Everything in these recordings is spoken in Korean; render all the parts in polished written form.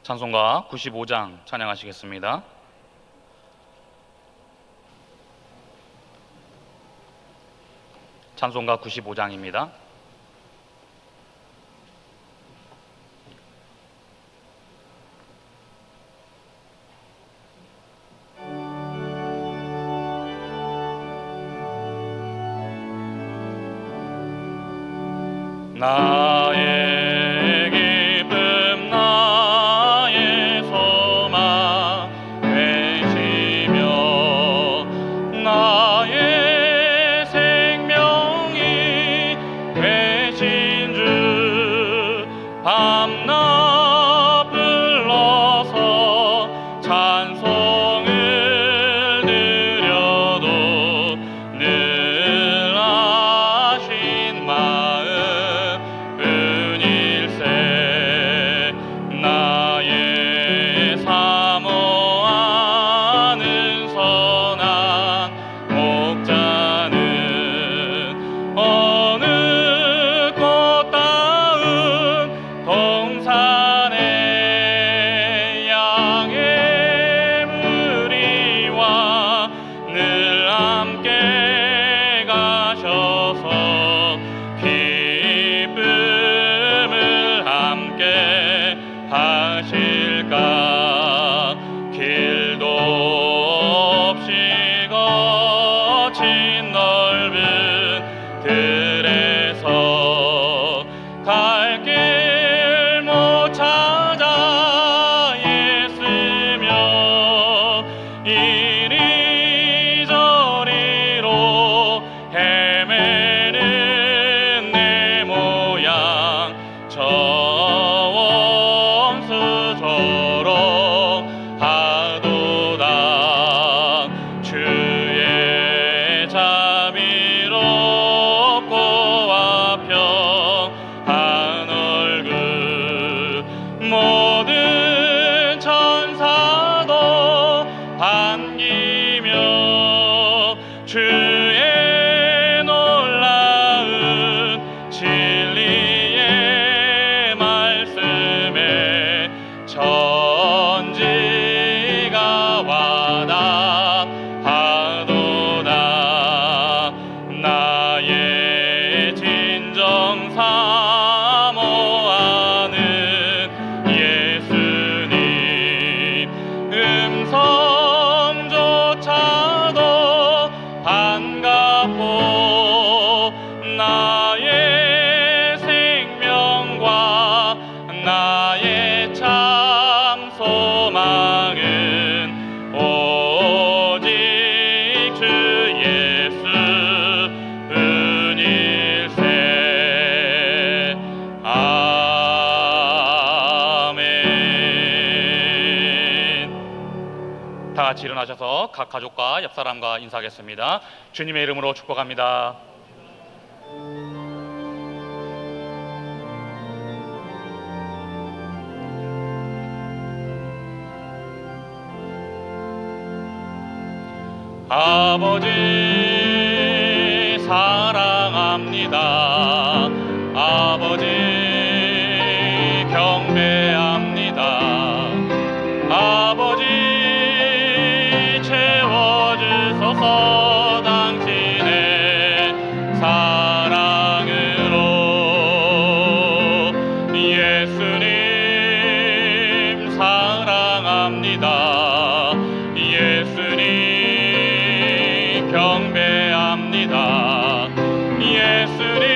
찬송가 95장 찬양하시겠습니다. 찬송가 95장입니다. 나의 기쁨 나의 소망 되시며 나의 생명이 되신 주 밤낮 불러서 찬송을 드려도 늘 아신 마음 나의 사모하는 선한 목자는 어느 꽃다운 동산에 양의 무리와 늘 함께 가셔서 기쁨을 함께 하실까. 길도 없이 거친 넓은 들에서 갈 길 못 찾아 애쓰며 이리저리로 헤매는 내 모양 원수처럼 하도다. 주의 자비롭고 화평한 얼굴 모든 천사도 반기며 주의 놀라운 진리의 말씀에 천지가 와닿하도다. 나의 진정 사모하는 예수님 음성조차도 반갑고 나의 생명과 나의 참 소망은 오직 주 예수뿐일세. 아멘. 다 같이 일어나셔서 각 가족과 옆사람과 인사하겠습니다. 주님의 이름으로 축복합니다. 아버지 사랑합니다. 아버지 경배합니다. 아버지 채워주소서 당신의 사랑으로. 예수님 사랑합니다. 예수님 경배합니다. 예수님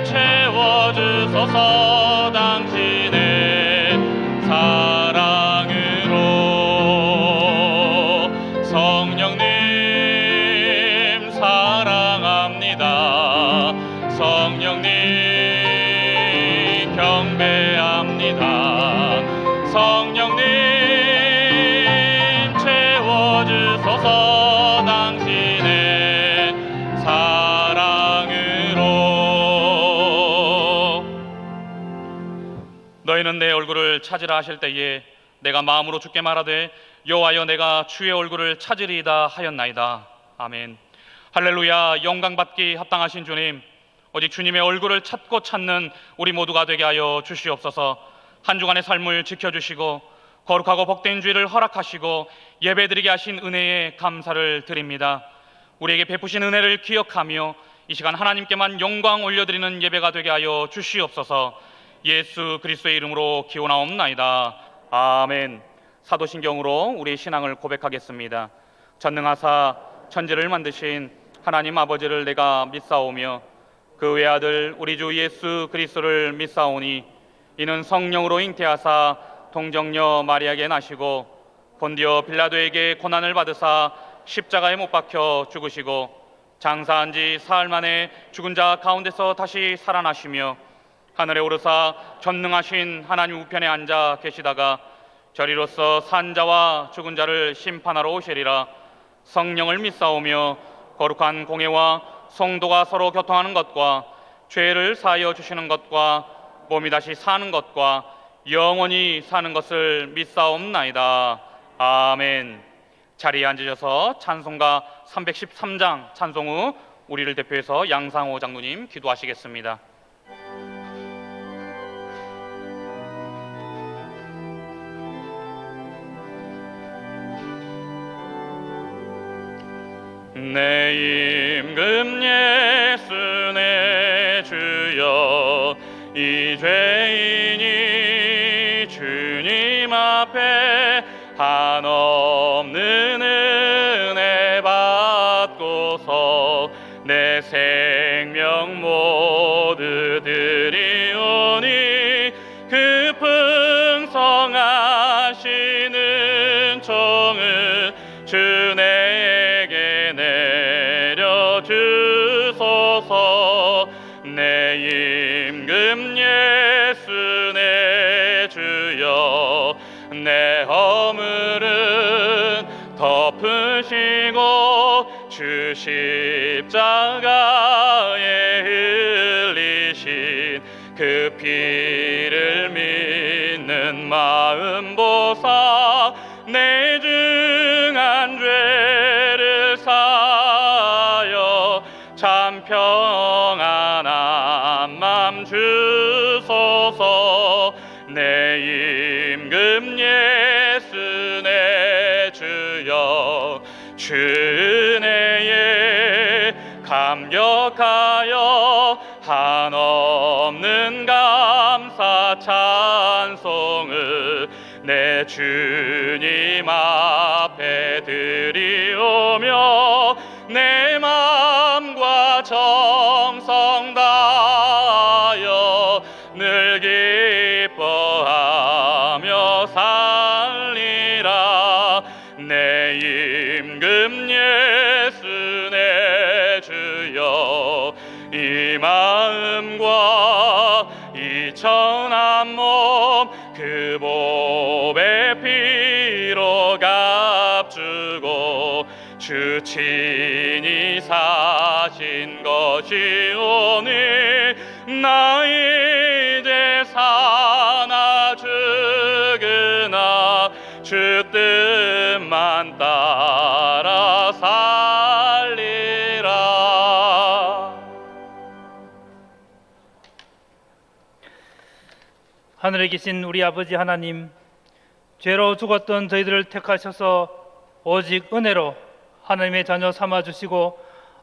채워주소서 당신의 사랑으로. 성령님 사랑합니다. 성령님 경배합니다. 성령님 채워주소서 당신의 사랑으로. 너희는 내 얼굴을 찾으라 하실 때에 내가 마음으로 주께 말하되 여호와여 내가 주의 얼굴을 찾으리이다 하였나이다. 아멘. 할렐루야. 영광받기 합당하신 주님, 오직 주님의 얼굴을 찾고 찾는 우리 모두가 되게 하여 주시옵소서. 한 주간의 삶을 지켜주시고 거룩하고 복된 주일을 허락하시고 예배드리게 하신 은혜에 감사를 드립니다. 우리에게 베푸신 은혜를 기억하며 이 시간 하나님께만 영광 올려드리는 예배가 되게 하여 주시옵소서. 예수 그리스도의 이름으로 기원하옵나이다. 아멘. 사도신경으로 우리의 신앙을 고백하겠습니다. 전능하사 천지를 만드신 하나님 아버지를 내가 믿사오며 그 외아들 우리 주 예수 그리스도를 믿사오니 이는 성령으로 잉태하사 동정녀 마리아에게 나시고 본디오 빌라도에게 고난을 받으사 십자가에 못 박혀 죽으시고 장사한 지 사흘 만에 죽은 자 가운데서 다시 살아나시며 하늘에 오르사 전능하신 하나님 우편에 앉아 계시다가 저리로서 산 자와 죽은 자를 심판하러 오시리라. 성령을 믿사오며 거룩한 공회와 성도가 서로 교통하는 것과 죄를 사하여 주시는 것과 몸이 다시 사는 것과 영원히 사는 것을 믿사옵나이다. 아멘. 자리에 앉으셔서 찬송가 313장 찬송 후 우리를 대표해서 양상호 장로님 기도하시겠습니다. 내 임금 예수 내 주여 이 죄인이 주님 앞에 한없는 은혜 받고서 내 생명 모두 드리오니 그 풍성하시는 종을 주 내게 내려주소서. 내 임금 예수 내 주여 내 허물은 덮으시고 주 십자가에 흘리신 그 피를 믿는 마음 보사 내 중한 죄를 사하여 참 평안한 맘 주소서. 내 임금 예수 내 주여 주 은혜에 감격하여 한없는 감사 찬송을 내 주님 앞에 드리오며 내 맘과 정성 다하여 늘 기뻐하며 살리라. 내 임금 예수 내 주여 이 마음과 이 천한 몸 그 몸의 피로 값주고 주 친히 사신 것이오니 나 이제 사나 죽으나 주 뜻만 따라 살리라. 하늘에 계신 우리 아버지 하나님, 죄로 죽었던 저희들을 택하셔서 오직 은혜로 하나님의 자녀 삼아주시고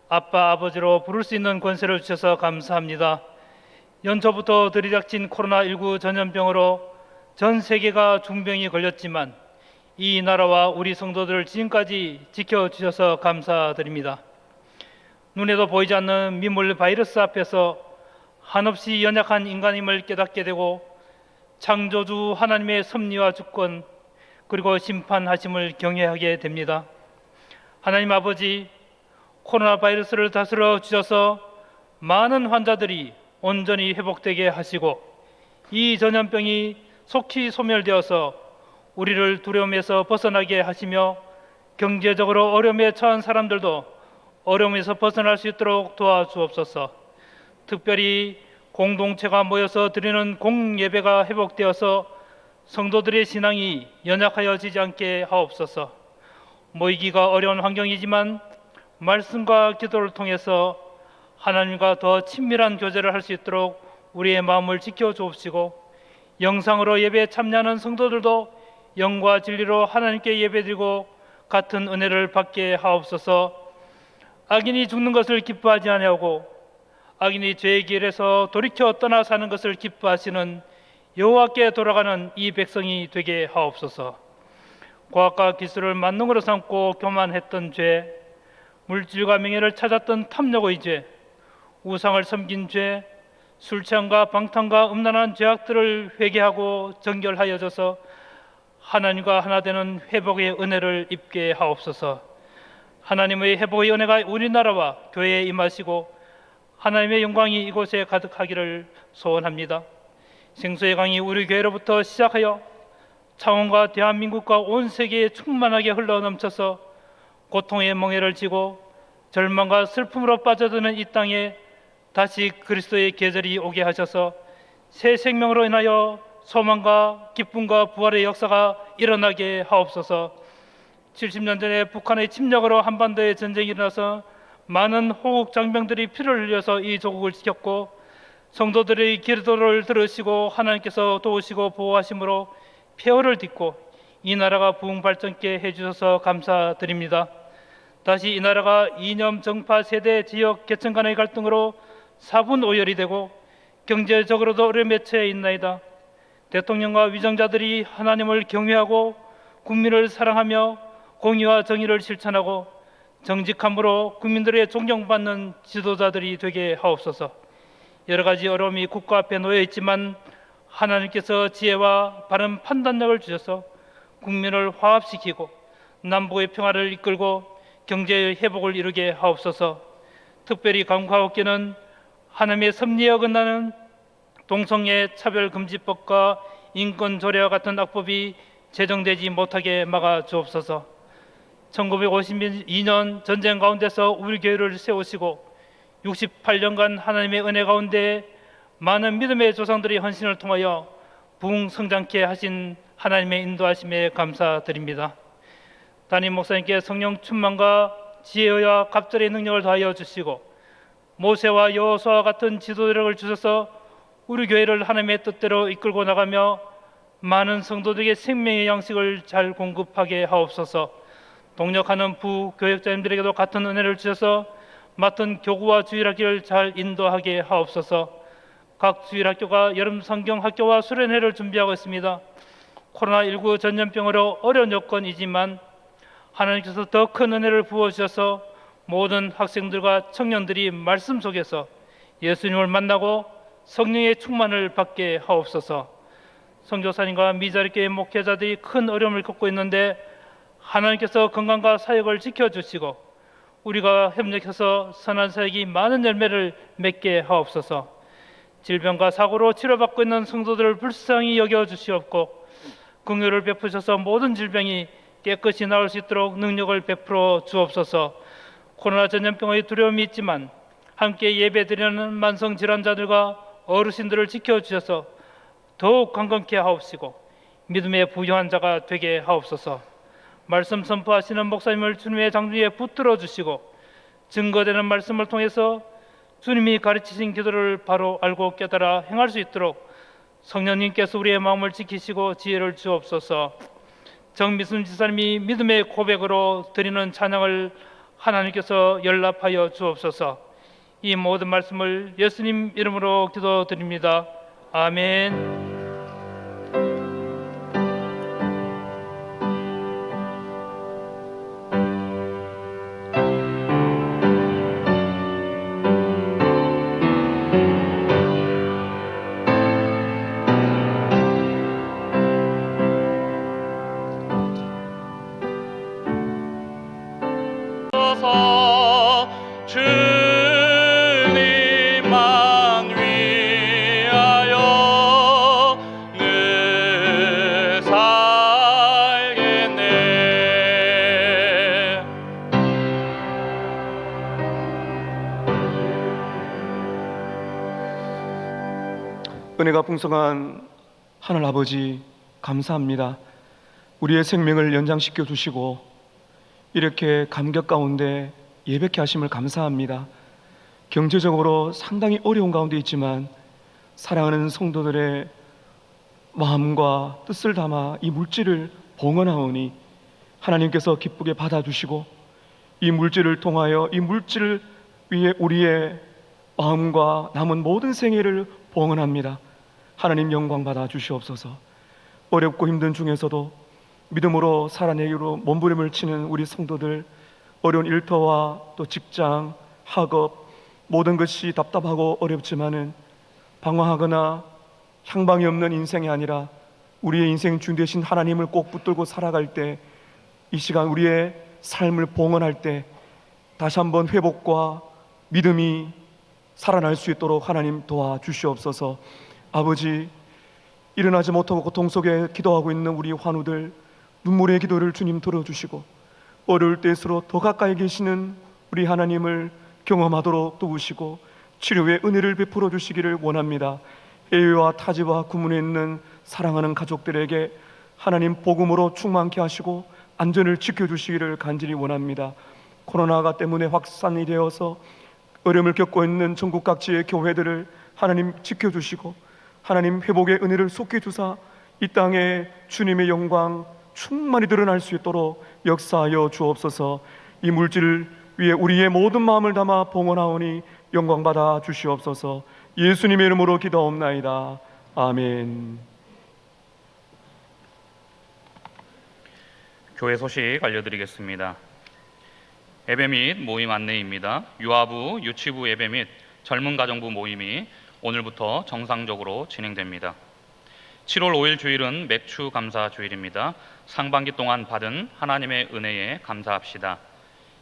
아빠 아버지로 부를 수 있는 권세를 주셔서 감사합니다. 연초부터 들이닥친 코로나19 전염병으로 전 세계가 중병이 걸렸지만 이 나라와 우리 성도들을 지금까지 지켜주셔서 감사드립니다. 눈에도 보이지 않는 미물 바이러스 앞에서 한없이 연약한 인간임을 깨닫게 되고 창조주 하나님의 섭리와 주권 그리고 심판하심을 경외하게 됩니다. 하나님 아버지, 코로나 바이러스를 다스려 주셔서 많은 환자들이 온전히 회복되게 하시고 이 전염병이 속히 소멸되어서 우리를 두려움에서 벗어나게 하시며 경제적으로 어려움에 처한 사람들도 어려움에서 벗어날 수 있도록 도와주옵소서. 특별히 공동체가 모여서 드리는 공예배가 회복되어서 성도들의 신앙이 연약하여지지 않게 하옵소서. 모이기가 어려운 환경이지만 말씀과 기도를 통해서 하나님과 더 친밀한 교제를 할 수 있도록 우리의 마음을 지켜주옵시고 영상으로 예배에 참여하는 성도들도 영과 진리로 하나님께 예배드리고 같은 은혜를 받게 하옵소서. 악인이 죽는 것을 기뻐하지 아니하고 악인이 죄의 길에서 돌이켜 떠나 사는 것을 기뻐하시는 여호와께 돌아가는 이 백성이 되게 하옵소서. 과학과 기술을 만능으로 삼고 교만했던 죄, 물질과 명예를 찾았던 탐욕의 죄, 우상을 섬긴 죄, 술 취함과 방탕과 음란한 죄악들을 회개하고 정결하여져서 하나님과 하나 되는 회복의 은혜를 입게 하옵소서. 하나님의 회복의 은혜가 우리나라와 교회에 임하시고 하나님의 영광이 이곳에 가득하기를 소원합니다. 생수의 강이 우리 교회로부터 시작하여 창원과 대한민국과 온 세계에 충만하게 흘러넘쳐서 고통의 멍에를 지고 절망과 슬픔으로 빠져드는 이 땅에 다시 그리스도의 계절이 오게 하셔서 새 생명으로 인하여 소망과 기쁨과 부활의 역사가 일어나게 하옵소서. 70년 전에 북한의 침략으로 한반도에 전쟁이 일어나서 많은 호국 장병들이 피를 흘려서 이 조국을 지켰고 성도들의 기도를 들으시고 하나님께서 도우시고 보호하심으로 폐허를 딛고 이 나라가 부흥 발전케 해주셔서 감사드립니다. 다시 이 나라가 이념, 정파, 세대, 지역, 계층 간의 갈등으로 사분오열이 되고 경제적으로도 어려움에 처해 있나이다. 대통령과 위정자들이 하나님을 경외하고 국민을 사랑하며 공의와 정의를 실천하고 정직함으로 국민들의 존경받는 지도자들이 되게 하옵소서. 여러 가지 어려움이 국가 앞에 놓여 있지만 하나님께서 지혜와 바른 판단력을 주셔서 국민을 화합시키고 남북의 평화를 이끌고 경제의 회복을 이루게 하옵소서. 특별히 간과하옵기는 하나님의 섭리에 어긋나는 동성애 차별금지법과 인권조례와 같은 악법이 제정되지 못하게 막아 주옵소서. 1952년 전쟁 가운데서 우리 교회를 세우시고 68년간 하나님의 은혜 가운데 많은 믿음의 조상들이 헌신을 통하여 부흥 성장케 하신 하나님의 인도하심에 감사드립니다. 담임 목사님께 성령 충만과 지혜와 갑절의 능력을 더하여 주시고 모세와 여호수아와 같은 지도력을 주셔서 우리 교회를 하나님의 뜻대로 이끌고 나가며 많은 성도들에게 생명의 양식을 잘 공급하게 하옵소서. 동력하는 부교역자님들에게도 같은 은혜를 주셔서 맡은 교구와 주일학교를 잘 인도하게 하옵소서. 각 주일학교가 여름 성경학교와 수련회를 준비하고 있습니다. 코로나19 전염병으로 어려운 여건이지만 하나님께서 더 큰 은혜를 부어주셔서 모든 학생들과 청년들이 말씀 속에서 예수님을 만나고 성령의 충만을 받게 하옵소서. 선교사님과 미자리교회 목회자들이 큰 어려움을 겪고 있는데 하나님께서 건강과 사역을 지켜주시고 우리가 협력해서 선한 사역이 많은 열매를 맺게 하옵소서. 질병과 사고로 치료받고 있는 성도들을 불쌍히 여겨주시옵고 긍휼을 베푸셔서 모든 질병이 깨끗이 나을 수 있도록 능력을 베풀어 주옵소서. 코로나 전염병의 두려움이 있지만 함께 예배드리는 만성질환자들과 어르신들을 지켜주셔서 더욱 강건케 하옵시고 믿음의 부유한 자가 되게 하옵소서. 말씀 선포하시는 목사님을 주님의 장중에 붙들어 주시고 증거되는 말씀을 통해서 주님이 가르치신 기도를 바로 알고 깨달아 행할 수 있도록 성령님께서 우리의 마음을 지키시고 지혜를 주옵소서. 정미순 지사님이 믿음의 고백으로 드리는 찬양을 하나님께서 연락하여 주옵소서. 이 모든 말씀을 예수님 이름으로 기도드립니다. 아멘. 주님만 위하여 늘 살겠네. 은혜가 풍성한 하늘 아버지 감사합니다. 우리의 생명을 연장시켜 주시고 이렇게 감격 가운데 예배케 하심을 감사합니다. 경제적으로 상당히 어려운 가운데 있지만 사랑하는 성도들의 마음과 뜻을 담아 이 물질을 봉헌하오니 하나님께서 기쁘게 받아주시고 이 물질을 통하여 이 물질을 위해 우리의 마음과 남은 모든 생애를 봉헌합니다. 하나님 영광 받아 주시옵소서. 어렵고 힘든 중에서도 믿음으로 살아내기로 몸부림을 치는 우리 성도들, 어려운 일터와 또 직장, 학업 모든 것이 답답하고 어렵지만은 방황하거나 향방이 없는 인생이 아니라 우리의 인생 주인 되신 하나님을 꼭 붙들고 살아갈 때, 이 시간 우리의 삶을 봉헌할 때 다시 한번 회복과 믿음이 살아날 수 있도록 하나님 도와주시옵소서. 아버지, 일어나지 못하고 고통 속에 기도하고 있는 우리 환우들 눈물의 기도를 주님 들어주시고 어려울 때일수록 더 가까이 계시는 우리 하나님을 경험하도록 도우시고 치료의 은혜를 베풀어 주시기를 원합니다. 해외와 타지와 구문에 있는 사랑하는 가족들에게 하나님 복음으로 충만케 하시고 안전을 지켜주시기를 간절히 원합니다. 코로나가 때문에 확산이 되어서 어려움을 겪고 있는 전국 각지의 교회들을 하나님 지켜주시고 하나님 회복의 은혜를 쏟게 주사 이 땅에 주님의 영광 충만히 드러날 수 있도록 역사하여 주옵소서. 이 물질 위에 우리의 모든 마음을 담아 봉헌하오니 영광 받아 주시옵소서. 예수님의 이름으로 기도옵나이다. 아멘. 교회 소식 알려드리겠습니다. 예배 및 모임 안내입니다. 유아부, 유치부 예배 및 젊은 가정부 모임이 오늘부터 정상적으로 진행됩니다. 7월 5일 주일은 맥주 감사 주일입니다. 상반기 동안 받은 하나님의 은혜에 감사합시다.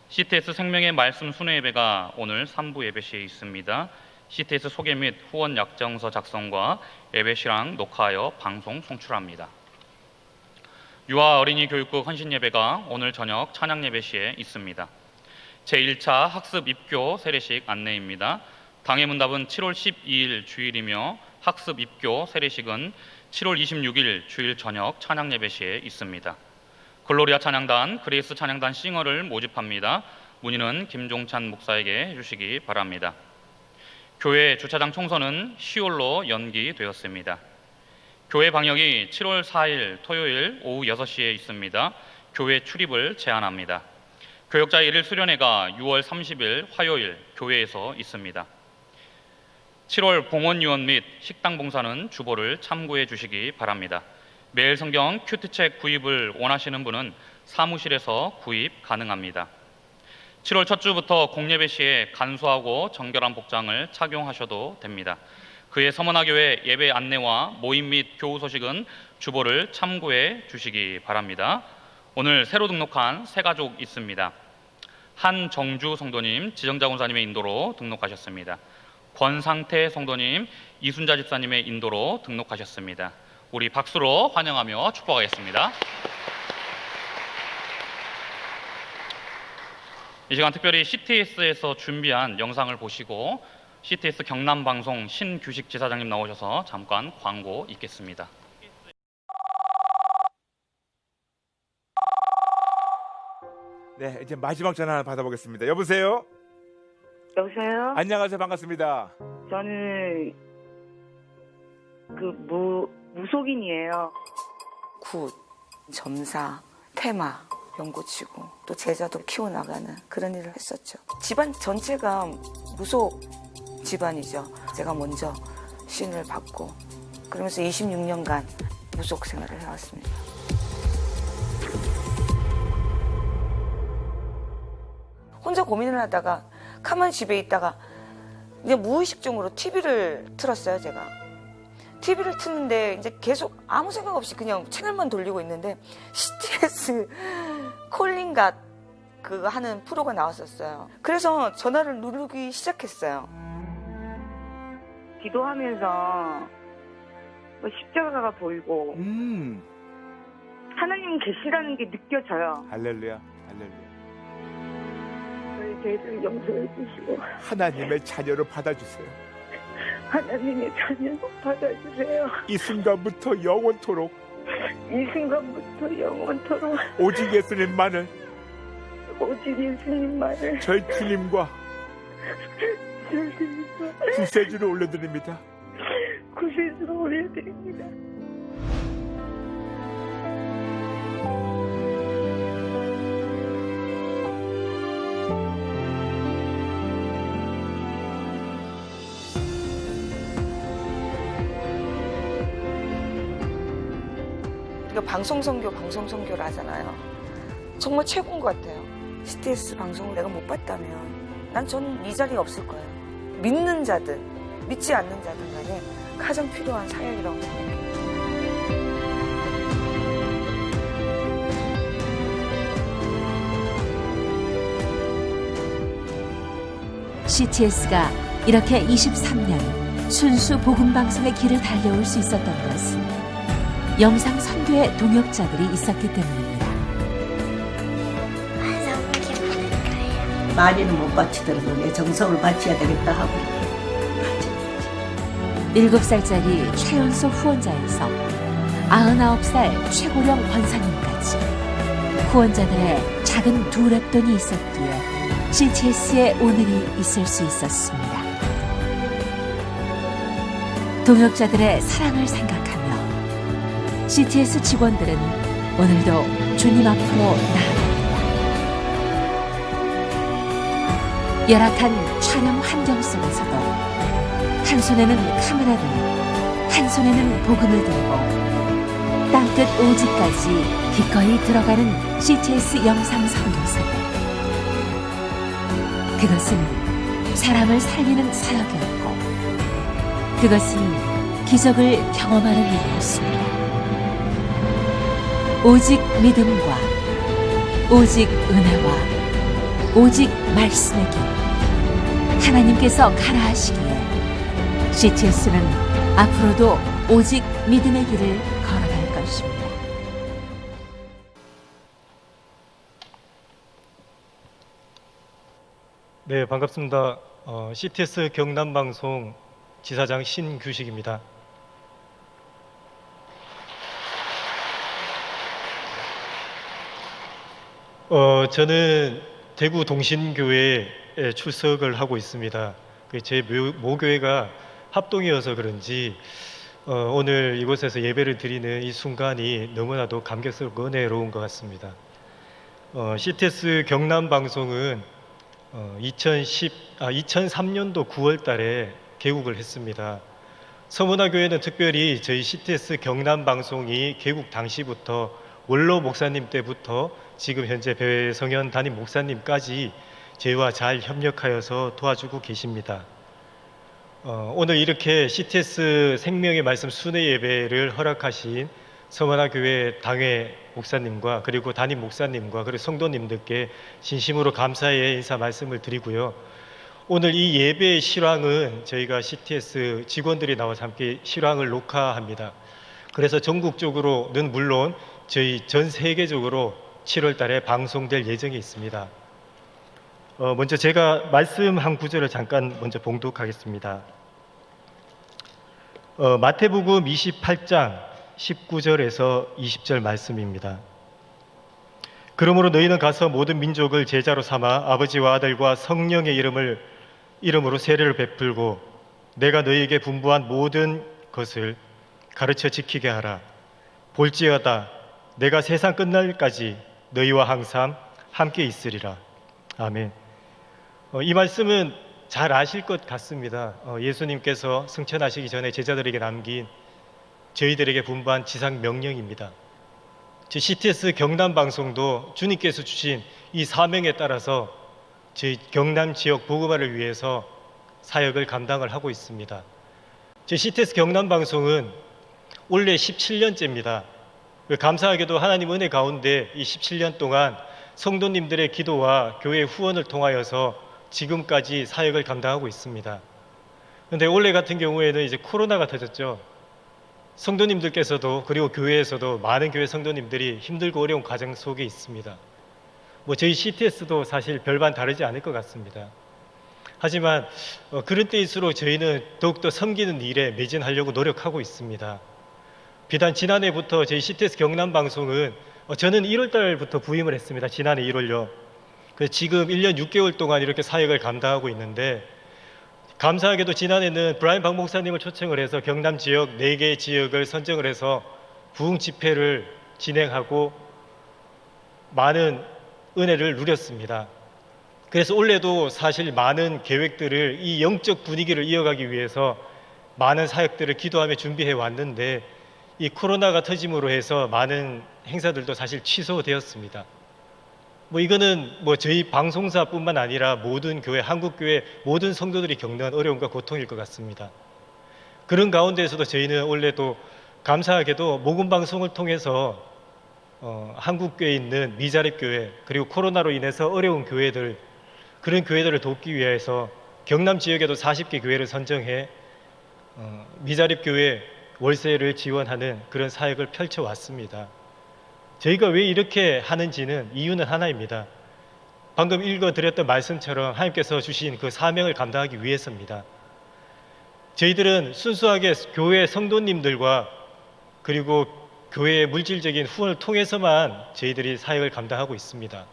CTS 생명의 말씀 순회 예배가 오늘 3부 예배 시에 있습니다. CTS 소개 및 후원 약정서 작성과 예배 실황 녹화하여 방송 송출합니다. 유아 어린이 교육국 헌신 예배가 오늘 저녁 찬양 예배 시에 있습니다. 제1차 학습 입교 세례식 안내입니다. 당회문답은 7월 12일 주일이며 학습 입교 세례식은 7월 26일 주일 저녁 찬양 예배 시에 있습니다. 글로리아 찬양단, 그레이스 찬양단 싱어를 모집합니다. 문의는 김종찬 목사에게 해주시기 바랍니다. 교회 주차장 청소는 10월로 연기되었습니다. 교회 방역이 7월 4일 토요일 오후 6시에 있습니다. 교회 출입을 제한합니다. 교역자 1일 수련회가 6월 30일 화요일 교회에서 있습니다. 7월 봉헌유언 및 식당 봉사는 주보를 참고해 주시기 바랍니다. 매일 성경 큐트책 구입을 원하시는 분은 사무실에서 구입 가능합니다. 7월 첫 주부터 공예배 시에 간소하고 정결한 복장을 착용하셔도 됩니다. 그의 서문화교회 예배 안내와 모임 및 교우 소식은 주보를 참고해 주시기 바랍니다. 오늘 새로 등록한 새 가족 있습니다. 한정주 성도님, 지정자 권사님의 인도로 등록하셨습니다. 권상태 성도님, 이순자 집사님의 인도로 등록하셨습니다. 우리 박수로 환영하며 축복하겠습니다. 이 시간 특별히 CTS에서 준비한 영상을 보시고 CTS 경남방송 신규식 지사장님 나오셔서 잠깐 광고 있겠습니다. 네, 이제 마지막 전화 하나 받아보겠습니다. 여보세요? 여보세요? 안녕하세요. 반갑습니다. 저는 무속인이에요. 굿, 점사, 테마, 연고치고 또 제자도 키워나가는 그런 일을 했었죠. 집안 전체가 무속 집안이죠. 제가 먼저 신을 받고 그러면서 26년간 무속 생활을 해왔습니다. 혼자 고민을 하다가 가만히 집에 있다가 이제 무의식적으로 TV를 틀었어요. 제가 TV를 트는데 이제 계속 아무 생각 없이 그냥 채널만 돌리고 있는데 CTS 콜링갓 그 하는 프로가 나왔었어요. 그래서 전화를 누르기 시작했어요. 기도하면서 십자가가 보이고 하나님 계시라는 게 느껴져요. 할렐루야. 할렐루야. 저희 죄를 용서해 주시고 하나님의 자녀로 받아주세요. 하나님의 자녀로 받아주세요. 이 순간부터 영원토록 이 순간부터 영원토록 오직 예수님만을 오직 예수님만을 저희 주님과 주님과 구세주를 올려드립니다. 구세주로 올려드립니다. 우리가 방송선교를 하잖아요. 정말 최고인 것 같아요. CTS 방송을 내가 못 봤다면 난 저는 이 자리에 없을 거예요. 믿는 자든 믿지 않는 자든 간에 가장 필요한 사역이라고 생각해요. CTS가 이렇게 23년 순수 복음방송의 길을 달려올 수 있었던 것은 영상 선교의 동역자들이 있었기 때문입니다. 많이는 못 바치더라도 내 정성을 바쳐야 되겠다 하고 7살짜리 최연소 후원자에서 99살 최고령 권사님까지 후원자들의 작은 두 랩돈이 있었기에 CTS의 오늘이 있을 수 있었습니다. 동역자들의 사랑을 생각하며 CTS 직원들은 오늘도 주님 앞으로 나아갑니다. 열악한 촬영 환경 속에서도 한 손에는 카메라를, 한 손에는 복음을 들고 땅끝 오지까지 기꺼이 들어가는 CTS 영상 선교사들. 그것은 사람을 살리는 사역이었고 그것은 기적을 경험하는 일이었습니다. 오직 믿음과 오직 은혜와 오직 말씀의 길 하나님께서 가라 하시기에 CTS는 앞으로도 오직 믿음의 길을 걸어갈 것입니다. 네, 반갑습니다. CTS 경남방송 지사장 신규식입니다. 저는 대구 동신교회에 출석을 하고 있습니다. 제 모교회가 합동이어서 그런지 오늘 이곳에서 예배를 드리는 이 순간이 너무나도 감격스럽고 은혜로운 것 같습니다. CTS 경남방송은 2003년도 9월 달에 개국을 했습니다. 서문화교회는 특별히 저희 CTS 경남방송이 개국 당시부터 원로 목사님 때부터 지금 현재 배성현 담임 목사님까지 저희와 잘 협력하여서 도와주고 계십니다. 오늘 이렇게 CTS 생명의 말씀 순회 예배를 허락하신 서문화교회 당회 목사님과 그리고 담임 목사님과 그리고 성도님들께 진심으로 감사의 인사 말씀을 드리고요. 오늘 이 예배의 실황은 저희가 CTS 직원들이 나와서 함께 실황을 녹화합니다. 그래서 전국적으로는 물론 저희 전 세계적으로 7월 달에 방송될 예정이 있습니다. 먼저 제가 말씀 한 구절을 잠깐 먼저 봉독하겠습니다. 마태복음 28장 19절에서 20절 말씀입니다. 그러므로 너희는 가서 모든 민족을 제자로 삼아 아버지와 아들과 성령의 이름으로 세례를 베풀고 내가 너희에게 분부한 모든 것을 가르쳐 지키게 하라. 볼지어다 내가 세상 끝날까지 너희와 항상 함께 있으리라. 아멘. 이 말씀은 잘 아실 것 같습니다. 예수님께서 승천하시기 전에 제자들에게 남긴 저희들에게 분부한 지상 명령입니다. CTS 경남방송도 주님께서 주신 이 사명에 따라서 저희 경남 지역 복음화를 위해서 사역을 감당을 하고 있습니다. 저희 CTS 경남방송은 올해 17년째입니다. 감사하게도 하나님 은혜 가운데 이 17년 동안 성도님들의 기도와 교회 후원을 통하여서 지금까지 사역을 감당하고 있습니다. 그런데 올해 같은 경우에는 이제 코로나가 터졌죠. 성도님들께서도 그리고 교회에서도 많은 교회 성도님들이 힘들고 어려운 과정 속에 있습니다. 저희 CTS도 사실 별반 다르지 않을 것 같습니다. 하지만 그런 때일수록 저희는 더욱더 섬기는 일에 매진하려고 노력하고 있습니다. 비단 지난해부터 저희 CTS 경남방송은 저는 1월 달부터 부임을 했습니다. 지난해 1월요. 그래서 지금 1년 6개월 동안 이렇게 사역을 감당하고 있는데 감사하게도 지난해는 브라이언 박 목사님을 초청을 해서 경남 지역 4개 지역을 선정을 해서 부흥 집회를 진행하고 많은 은혜를 누렸습니다. 그래서 올해도 사실 많은 계획들을 이 영적 분위기를 이어가기 위해서 많은 사역들을 기도하며 준비해 왔는데 이 코로나가 터짐으로 해서 많은 행사들도 사실 취소되었습니다. 이거는 저희 방송사뿐만 아니라 모든 교회, 한국교회 모든 성도들이 겪는 어려움과 고통일 것 같습니다. 그런 가운데에서도 저희는 원래도 감사하게도 복음 방송을 통해서 한국교회에 있는 미자립교회 그리고 코로나로 인해서 어려운 교회들, 그런 교회들을 돕기 위해서 경남 지역에도 40개 교회를 선정해 미자립교회 월세를 지원하는 그런 사역을 펼쳐왔습니다. 저희가 왜 이렇게 하는지는 이유는 하나입니다. 방금 읽어드렸던 말씀처럼 하나님께서 주신 그 사명을 감당하기 위해서입니다. 저희들은 순수하게 교회 성도님들과 그리고 교회의 물질적인 후원을 통해서만 저희들이 사역을 감당하고 있습니다.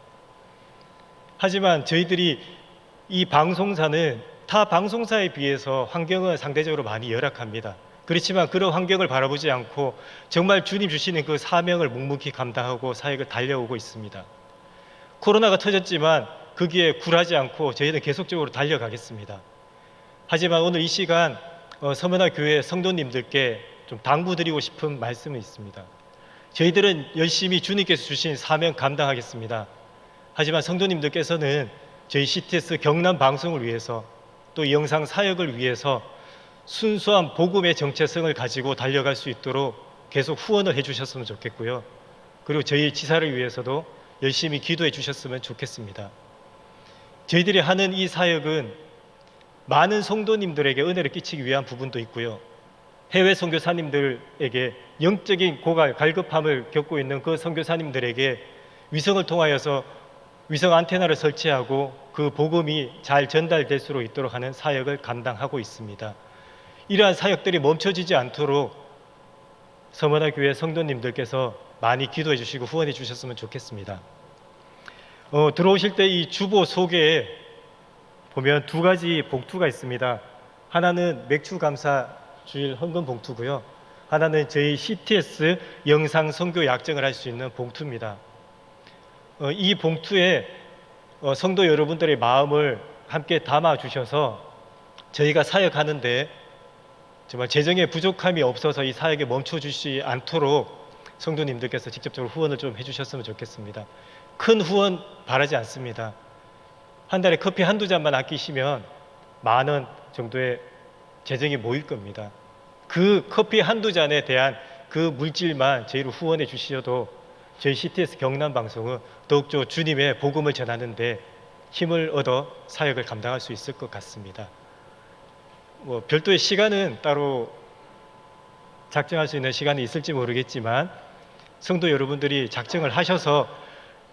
하지만 저희들이 이 방송사는 타 방송사에 비해서 환경은 상대적으로 많이 열악합니다. 그렇지만 그런 환경을 바라보지 않고 정말 주님 주시는 그 사명을 묵묵히 감당하고 사역을 달려오고 있습니다. 코로나가 터졌지만 거기에 굴하지 않고 저희는 계속적으로 달려가겠습니다. 하지만 오늘 이 시간 서문화 교회 성도님들께 좀 당부드리고 싶은 말씀이 있습니다. 저희들은 열심히 주님께서 주신 사명 감당하겠습니다. 하지만 성도님들께서는 저희 CTS 경남 방송을 위해서 또 이 영상 사역을 위해서 순수한 복음의 정체성을 가지고 달려갈 수 있도록 계속 후원을 해주셨으면 좋겠고요. 그리고 저희 지사를 위해서도 열심히 기도해 주셨으면 좋겠습니다. 저희들이 하는 이 사역은 많은 성도님들에게 은혜를 끼치기 위한 부분도 있고요. 해외 선교사님들에게 영적인 고갈, 갈급함을 겪고 있는 그 선교사님들에게 위성을 통하여서 위성 안테나를 설치하고 그 복음이 잘 전달될 수 있도록 하는 사역을 감당하고 있습니다. 이러한 사역들이 멈춰지지 않도록 서문화 교회 성도님들께서 많이 기도해 주시고 후원해 주셨으면 좋겠습니다. 들어오실 때 이 주보 속에 보면 두 가지 봉투가 있습니다. 하나는 맥주 감사 주일 헌금 봉투고요. 하나는 저희 CTS 영상 선교 약정을 할 수 있는 봉투입니다. 이 봉투에 성도 여러분들의 마음을 함께 담아 주셔서 저희가 사역하는데 정말 재정에 부족함이 없어서 이 사역에 멈춰 주시지 않도록 성도님들께서 직접적으로 후원을 좀 해주셨으면 좋겠습니다. 큰 후원 바라지 않습니다. 한 달에 커피 한두 잔만 아끼시면 10,000원 정도의 재정이 모일 겁니다. 그 커피 한두 잔에 대한 그 물질만 저희로 후원해 주셔도 저희 CTS 경남 방송은 더욱더 주님의 복음을 전하는데 힘을 얻어 사역을 감당할 수 있을 것 같습니다. 별도의 시간은 따로 작정할 수 있는 시간이 있을지 모르겠지만 성도 여러분들이 작정을 하셔서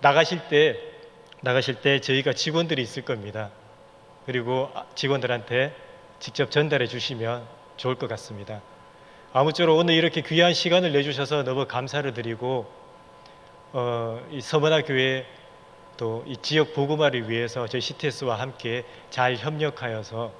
나가실 때 저희가 직원들이 있을 겁니다. 그리고 직원들한테 직접 전달해 주시면 좋을 것 같습니다. 아무쪼록 오늘 이렇게 귀한 시간을 내주셔서 너무 감사를 드리고 이 서문화 교회 또 이 지역 복음화를 위해서 저희 CTS와 함께 잘 협력하여서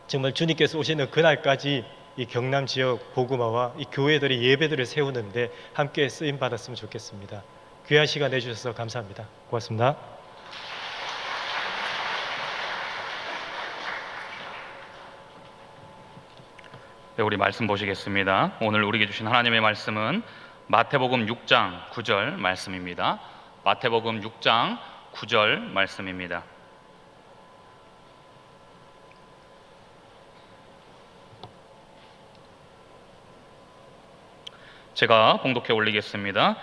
정말 주님께서 오시는 그날까지 이 경남 지역 복음화와 이 교회들의 예배들을 세우는데 함께 쓰임 받았으면 좋겠습니다. 귀한 시간 내주셔서 감사합니다. 고맙습니다. 네, 우리 말씀 보시겠습니다. 오늘 우리에게 주신 하나님의 말씀은 마태복음 6장 9절 말씀입니다. 마태복음 6장 9절 말씀입니다. 제가 봉독해 올리겠습니다.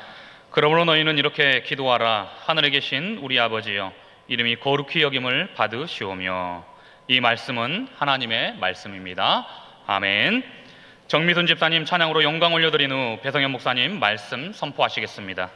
그러므로 너희는 이렇게 기도하라. 하늘에 계신 우리 아버지여, 이름이 거룩히 여김을 받으시오며. 이 말씀은 하나님의 말씀입니다. 아멘. 정미순 집사님 찬양으로 영광 올려드린 후 배성현 목사님 말씀 선포하시겠습니다.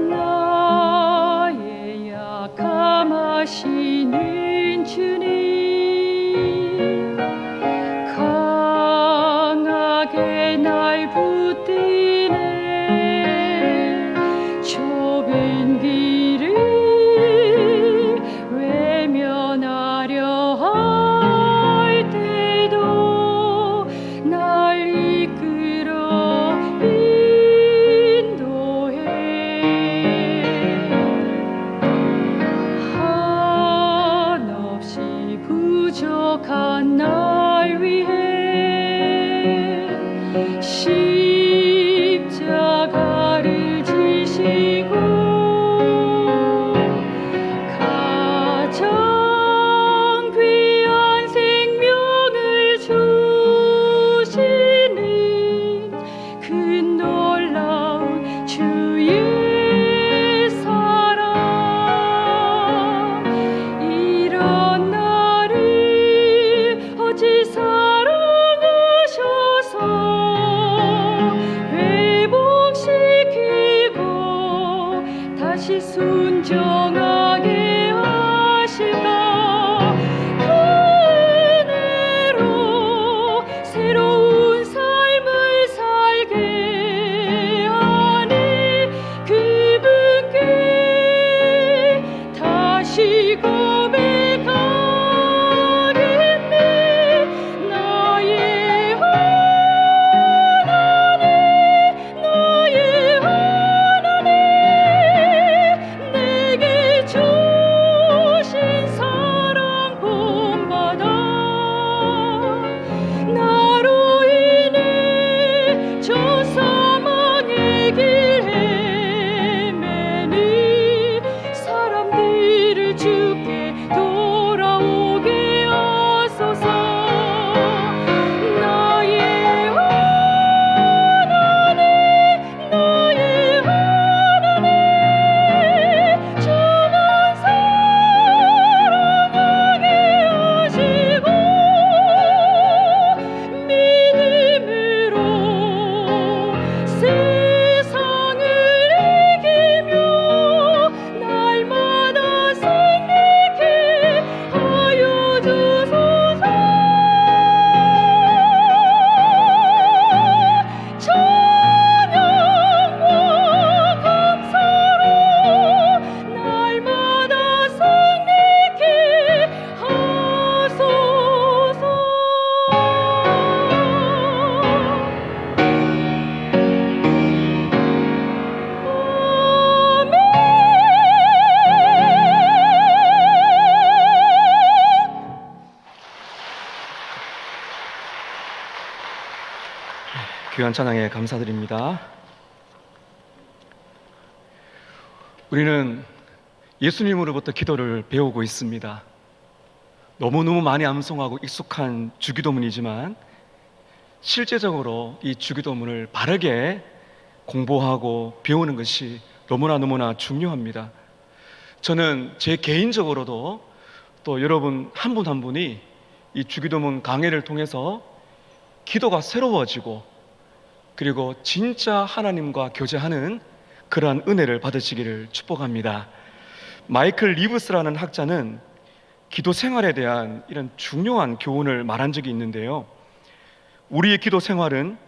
나의 약함하시는 주님 다시 순종하게 하실까 그 은혜로 새로운 삶을 살게 하니 그분께 다시 고백하겠네 나의 하나님 나의 하나님 내게 주신 사랑 본받아 나로 인해 저 사망의 길 헤매니 사람들을 주께 돌아오게 하소서 나의 하나님 나의 하나님 정한 사랑하게 하시고 믿음으로 세상을 이기며 날마다 승리케 하여 주소서 찬양과 감사로 날마다 승리케 하소서 귀한 찬양에 감사드립니다. 우리는 예수님으로부터 기도를 배우고 있습니다. 너무너무 많이 암송하고 익숙한 주기도문이지만 실제적으로 이 주기도문을 바르게 공부하고 배우는 것이 너무나 중요합니다. 저는 제 개인적으로도 또 여러분 한 분 한 분이 이 주기도문 강해를 통해서 기도가 새로워지고 그리고 진짜 하나님과 교제하는 그러한 은혜를 받으시기를 축복합니다. 마이클 리브스라는 학자는 기도 생활에 대한 이런 중요한 교훈을 말한 적이 있는데요. 우리의 기도 생활은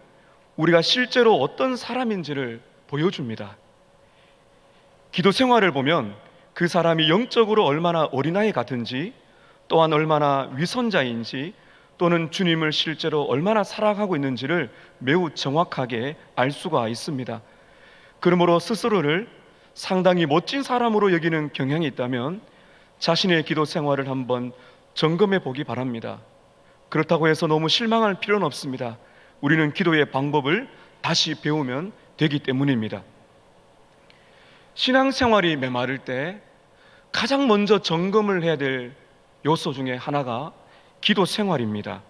우리가 실제로 어떤 사람인지를 보여줍니다. 기도 생활을 보면 그 사람이 영적으로 얼마나 어린아이 같은지, 또한 얼마나 위선자인지, 또는 주님을 실제로 얼마나 사랑하고 있는지를 매우 정확하게 알 수가 있습니다. 그러므로 스스로를 상당히 멋진 사람으로 여기는 경향이 있다면 자신의 기도 생활을 한번 점검해 보기 바랍니다. 그렇다고 해서 너무 실망할 필요는 없습니다. 우리는 기도의 방법을 다시 배우면 되기 때문입니다. 신앙생활이 메마를 때 가장 먼저 점검을 해야 될 요소 중에 하나가 기도 생활입니다.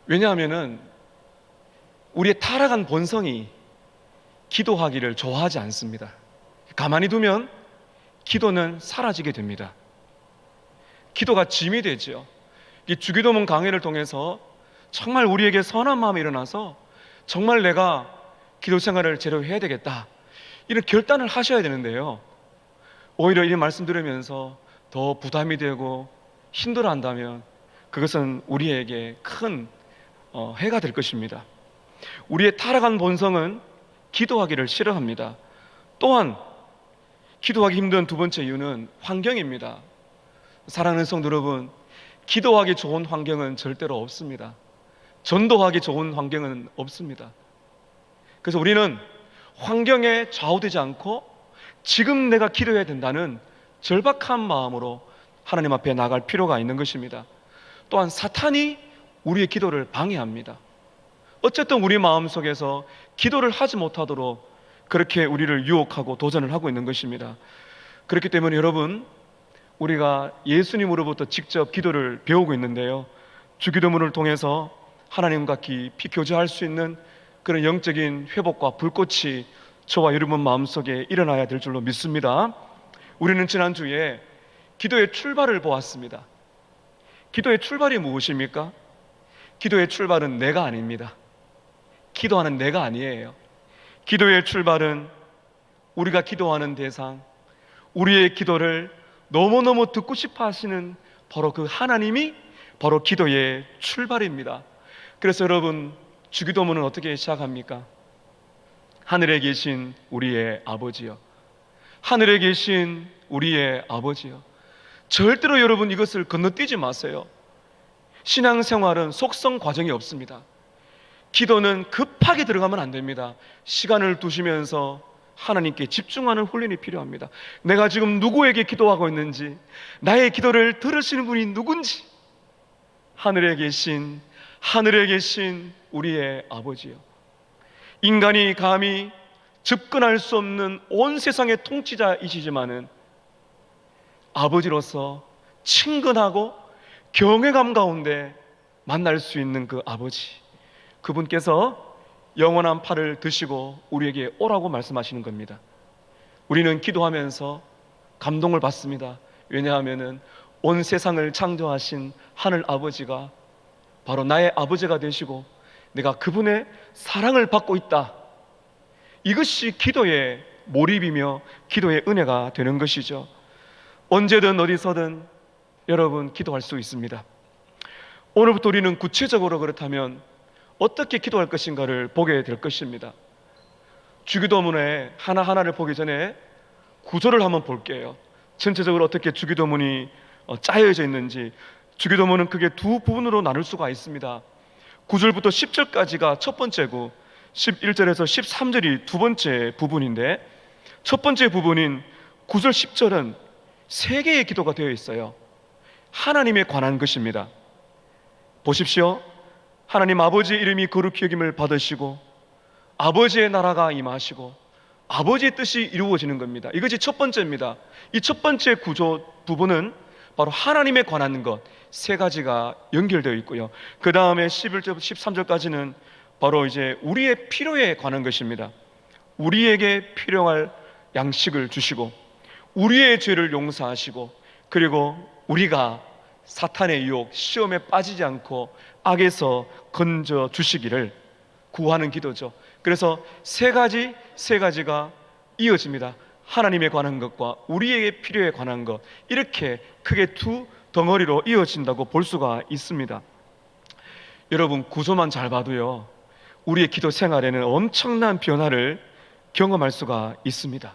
왜냐하면 우리의 타락한 본성이 기도하기를 좋아하지 않습니다. 가만히 두면 기도는 사라지게 됩니다. 기도가 짐이 되죠. 이 주기도문 강해를 통해서 정말 우리에게 선한 마음이 일어나서 정말 내가 기도 생활을 제대로 해야 되겠다, 이런 결단을 하셔야 되는데요, 오히려 이 말씀 들으면서 더 부담이 되고 힘들어한다면 그것은 우리에게 큰 해가 될 것입니다. 우리의 타락한 본성은 기도하기를 싫어합니다. 또한 기도하기 힘든 두 번째 이유는 환경입니다. 사랑하는 성도 여러분, 기도하기 좋은 환경은 절대로 없습니다. 전도하기 좋은 환경은 없습니다. 그래서 우리는 환경에 좌우되지 않고 지금 내가 기도해야 된다는 절박한 마음으로 하나님 앞에 나갈 필요가 있는 것입니다. 또한 사탄이 우리의 기도를 방해합니다. 어쨌든 우리 마음속에서 기도를 하지 못하도록 그렇게 우리를 유혹하고 도전을 하고 있는 것입니다. 그렇기 때문에 여러분, 우리가 예수님으로부터 직접 기도를 배우고 있는데요, 주기도문을 통해서 하나님과 깊이 교제할 수 있는 그런 영적인 회복과 불꽃이 저와 여러분 마음속에 일어나야 될 줄로 믿습니다. 우리는 지난주에 기도의 출발을 보았습니다. 기도의 출발이 무엇입니까? 기도의 출발은 내가 아닙니다. 기도하는 내가 아니에요. 기도의 출발은 우리가 기도하는 대상, 우리의 기도를 너무너무 듣고 싶어 하시는 바로 그 하나님이 바로 기도의 출발입니다. 그래서 여러분, 주기도문은 어떻게 시작합니까? 하늘에 계신 우리의 아버지여, 하늘에 계신 우리의 아버지여. 절대로 여러분 이것을 건너뛰지 마세요. 신앙생활은 속성 과정이 없습니다. 기도는 급하게 들어가면 안 됩니다. 시간을 두시면서 하나님께 집중하는 훈련이 필요합니다. 내가 지금 누구에게 기도하고 있는지, 나의 기도를 들으시는 분이 누군지, 하늘에 계신 우리의 아버지요. 인간이 감히 접근할 수 없는 온 세상의 통치자이시지만은 아버지로서 친근하고 경외감 가운데 만날 수 있는 그 아버지, 그분께서 영원한 팔을 드시고 우리에게 오라고 말씀하시는 겁니다. 우리는 기도하면서 감동을 받습니다. 왜냐하면 온 세상을 창조하신 하늘 아버지가 바로 나의 아버지가 되시고 내가 그분의 사랑을 받고 있다. 이것이 기도의 몰입이며 기도의 은혜가 되는 것이죠. 언제든 어디서든 여러분 기도할 수 있습니다. 오늘부터 우리는 구체적으로 그렇다면 어떻게 기도할 것인가를 보게 될 것입니다. 주기도문에 하나하나를 보기 전에 구조를 한번 볼게요. 전체적으로 어떻게 주기도문이 짜여져 있는지. 주기도문은 크게 두 부분으로 나눌 수가 있습니다. 9절부터 10절까지가 첫 번째고 11절에서 13절이 두 번째 부분인데, 첫 번째 부분인 9절 10절은 세 개의 기도가 되어 있어요. 하나님에 관한 것입니다. 보십시오. 하나님 아버지의 이름이 거룩히 여김을 받으시고 아버지의 나라가 임하시고 아버지의 뜻이 이루어지는 겁니다. 이것이 첫 번째입니다. 이 첫 번째 구조 부분은 바로 하나님에 관한 것 세 가지가 연결되어 있고요. 그 다음에 11절부터 13절까지는 바로 이제 우리의 필요에 관한 것입니다. 우리에게 필요할 양식을 주시고 우리의 죄를 용서하시고, 그리고 우리가 사탄의 유혹, 시험에 빠지지 않고 악에서 건져 주시기를 구하는 기도죠. 그래서 세 가지가 이어집니다. 하나님에 관한 것과 우리에게 필요에 관한 것, 이렇게 크게 두 덩어리로 이어진다고 볼 수가 있습니다. 여러분, 구조만 잘 봐도요, 우리의 기도 생활에는 엄청난 변화를 경험할 수가 있습니다.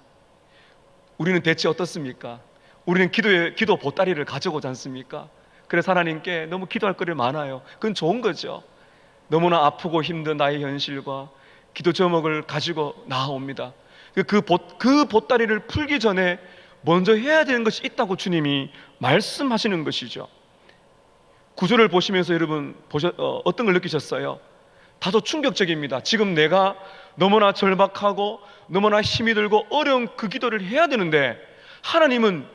우리는 대체 어떻습니까? 우리는 기도 보따리를 가져오지 않습니까? 그래서 하나님께 너무 기도할 거리 많아요. 그건 좋은 거죠. 너무나 아프고 힘든 나의 현실과 기도 제목을 가지고 나아옵니다. 그 보따리를 풀기 전에 먼저 해야 되는 것이 있다고 주님이 말씀하시는 것이죠. 구조를 보시면서 여러분 어떤 걸 느끼셨어요? 다소 충격적입니다. 지금 내가 너무나 절박하고 너무나 힘이 들고 어려운 그 기도를 해야 되는데 하나님은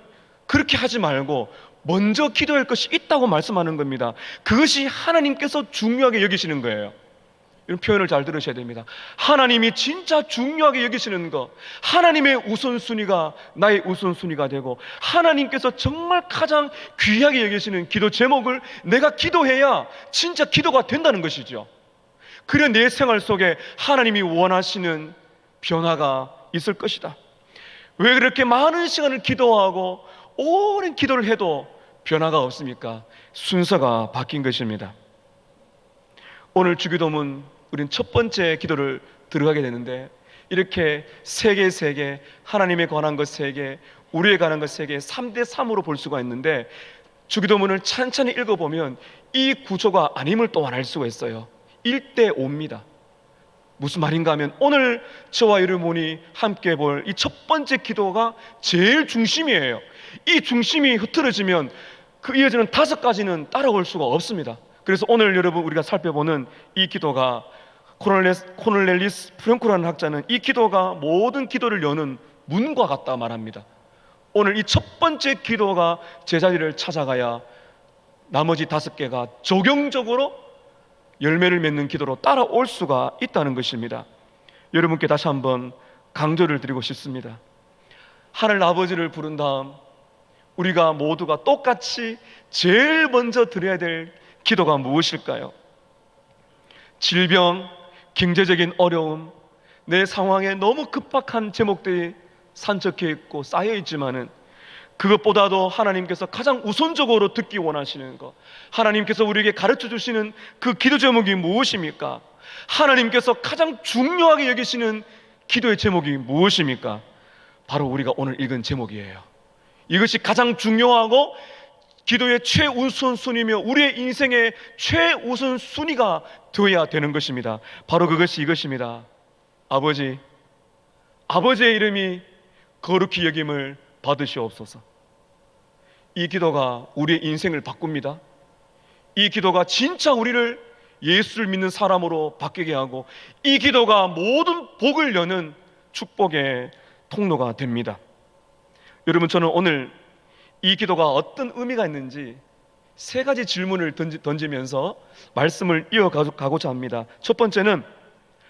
그렇게 하지 말고 먼저 기도할 것이 있다고 말씀하는 겁니다. 그것이 하나님께서 중요하게 여기시는 거예요. 이런 표현을 잘 들으셔야 됩니다. 하나님이 진짜 중요하게 여기시는 것, 하나님의 우선순위가 나의 우선순위가 되고 하나님께서 정말 가장 귀하게 여기시는 기도 제목을 내가 기도해야 진짜 기도가 된다는 것이죠. 그래 내 생활 속에 하나님이 원하시는 변화가 있을 것이다. 왜 그렇게 많은 시간을 기도하고 오랜 기도를 해도 변화가 없습니까? 순서가 바뀐 것입니다. 오늘 주기도문 우린 첫 번째 기도를 들어가게 되는데, 이렇게 세 개 하나님에 관한 것 세 개, 우리에 관한 것 세 개, 3대3으로 볼 수가 있는데, 주기도문을 찬찬히 읽어보면 이 구조가 아님을 또 알 수가 있어요. 1대5입니다. 무슨 말인가 하면 오늘 저와 여러분이 함께 볼 이 첫 번째 기도가 제일 중심이에요. 이 중심이 흐트러지면 그 이어지는 5가지는 따라올 수가 없습니다. 그래서 오늘 여러분 우리가 살펴보는 이 기도가 코넬리스 프랭크라는 학자는 이 기도가 모든 기도를 여는 문과 같다 말합니다. 오늘 이 첫 번째 기도가 제자리를 찾아가야 나머지 5개가 적용적으로 열매를 맺는 기도로 따라올 수가 있다는 것입니다. 여러분께 다시 한번 강조를 드리고 싶습니다. 하늘 아버지를 부른 다음 우리가 모두가 똑같이 제일 먼저 드려야 될 기도가 무엇일까요? 질병, 경제적인 어려움, 내 상황에 너무 급박한 제목들이 산적해 있고 쌓여 있지만은 그것보다도 하나님께서 가장 우선적으로 듣기 원하시는 것, 하나님께서 우리에게 가르쳐 주시는 그 기도 제목이 무엇입니까? 하나님께서 가장 중요하게 여기시는 기도의 제목이 무엇입니까? 바로 우리가 오늘 읽은 제목이에요. 이것이 가장 중요하고 기도의 최우선순위며 우리의 인생의 최우선순위가 되어야 되는 것입니다. 바로 그것이 이것입니다. 아버지, 아버지의 이름이 거룩히 여김을 받으시옵소서. 이 기도가 우리의 인생을 바꿉니다. 이 기도가 진짜 우리를 예수를 믿는 사람으로 바뀌게 하고, 이 기도가 모든 복을 여는 축복의 통로가 됩니다. 여러분, 저는 오늘 이 기도가 어떤 의미가 있는지 세 가지 질문을 던지면서 말씀을 이어가고자 합니다. 첫 번째는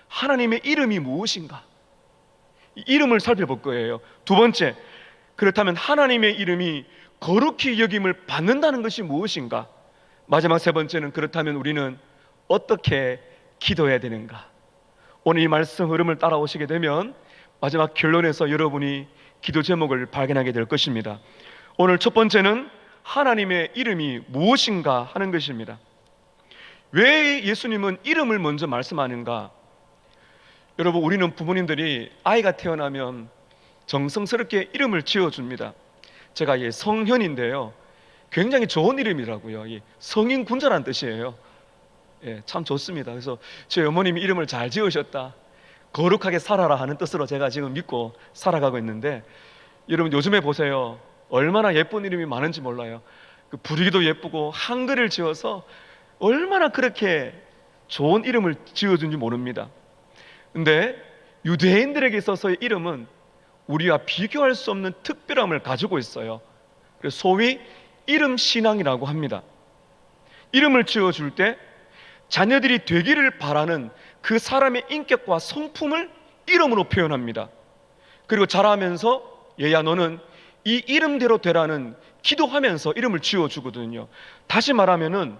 하나님의 이름이 무엇인가? 이 이름을 살펴볼 거예요. 두 번째, 그렇다면 하나님의 이름이 거룩히 여김을 받는다는 것이 무엇인가? 마지막 세 번째는 그렇다면 우리는 어떻게 기도해야 되는가? 오늘 이 말씀 흐름을 따라오시게 되면 마지막 결론에서 여러분이 기도 제목을 발견하게 될 것입니다. 오늘 첫 번째는 하나님의 이름이 무엇인가 하는 것입니다. 왜 예수님은 이름을 먼저 말씀하는가? 여러분, 우리는 부모님들이 아이가 태어나면 정성스럽게 이름을 지어줍니다. 제가 성현인데요, 굉장히 좋은 이름이라고요. 성인군자라는 뜻이에요. 참 좋습니다. 그래서 제 어머님이 이름을 잘 지으셨다, 거룩하게 살아라 하는 뜻으로 제가 지금 믿고 살아가고 있는데, 여러분 요즘에 보세요, 얼마나 예쁜 이름이 많은지 몰라요. 그 부르기도 예쁘고 한글을 지어서 얼마나 그렇게 좋은 이름을 지어준지 모릅니다. 근데 유대인들에게 있어서의 이름은 우리와 비교할 수 없는 특별함을 가지고 있어요. 그래서 소위 이름 신앙이라고 합니다. 이름을 지어줄 때 자녀들이 되기를 바라는 그 사람의 인격과 성품을 이름으로 표현합니다. 그리고 자라면서 얘야 너는 이 이름대로 되라는 기도하면서 이름을 지어주거든요. 다시 말하면은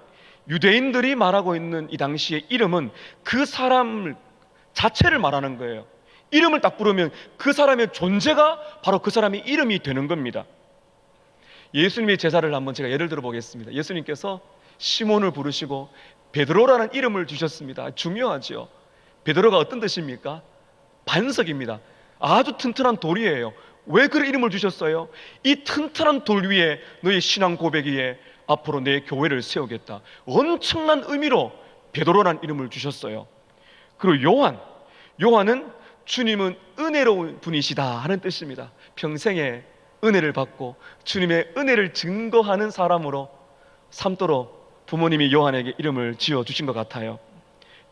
유대인들이 말하고 있는 이 당시의 이름은 그 사람 자체를 말하는 거예요. 이름을 딱 부르면 그 사람의 존재가 바로 그 사람의 이름이 되는 겁니다. 예수님의 제자를 한번 제가 예를 들어 보겠습니다. 예수님께서 시몬을 부르시고 베드로라는 이름을 주셨습니다. 중요하죠. 베드로가 어떤 뜻입니까? 반석입니다. 아주 튼튼한 돌이에요. 왜 그런 이름을 주셨어요? 이 튼튼한 돌 위에 너의 신앙 고백 위에 앞으로 내 교회를 세우겠다, 엄청난 의미로 베드로라는 이름을 주셨어요. 그리고 요한은 주님은 은혜로운 분이시다 하는 뜻입니다. 평생에 은혜를 받고 주님의 은혜를 증거하는 사람으로 삼도록 부모님이 요한에게 이름을 지어주신 것 같아요.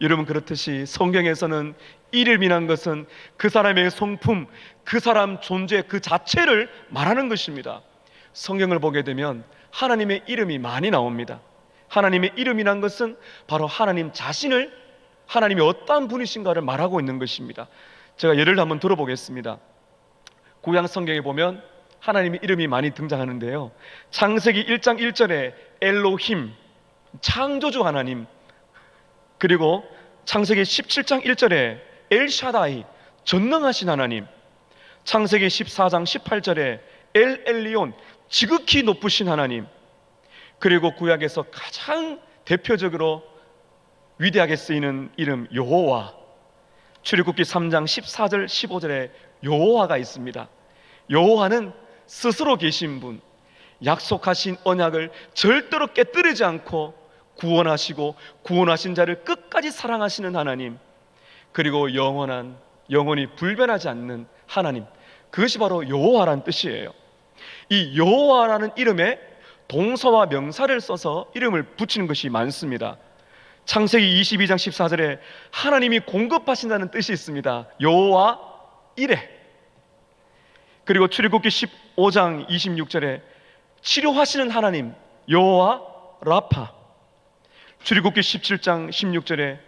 여러분, 그렇듯이 성경에서는 이름이란 것은 그 사람의 성품, 그 사람 존재 그 자체를 말하는 것입니다. 성경을 보게 되면 하나님의 이름이 많이 나옵니다. 하나님의 이름이란 것은 바로 하나님 자신을, 하나님이 어떠한 분이신가를 말하고 있는 것입니다. 제가 예를 한번 들어보겠습니다. 구약 성경에 보면 하나님의 이름이 많이 등장하는데요, 창세기 1장 1절에 엘로힘, 창조주 하나님, 그리고 창세기 17장 1절에 엘샤다이, 전능하신 하나님, 창세기 14장 18절에 엘 엘리온, 지극히 높으신 하나님, 그리고 구약에서 가장 대표적으로 위대하게 쓰이는 이름 여호와, 출애굽기 3장 14절 15절에 여호와가 있습니다. 여호와는 스스로 계신 분, 약속하신 언약을 절대로 깨뜨리지 않고 구원하시고 구원하신 자를 끝까지 사랑하시는 하나님, 그리고 영원히 불변하지 않는 하나님, 그것이 바로 여호와라는 뜻이에요. 이 여호와라는 이름에 동사와 명사를 써서 이름을 붙이는 것이 많습니다. 창세기 22장 14절에 하나님이 공급하신다는 뜻이 있습니다. 여호와 이레. 그리고 출애굽기 15장 26절에 치료하시는 하나님, 여호와 라파. 출애굽기 17장 16절에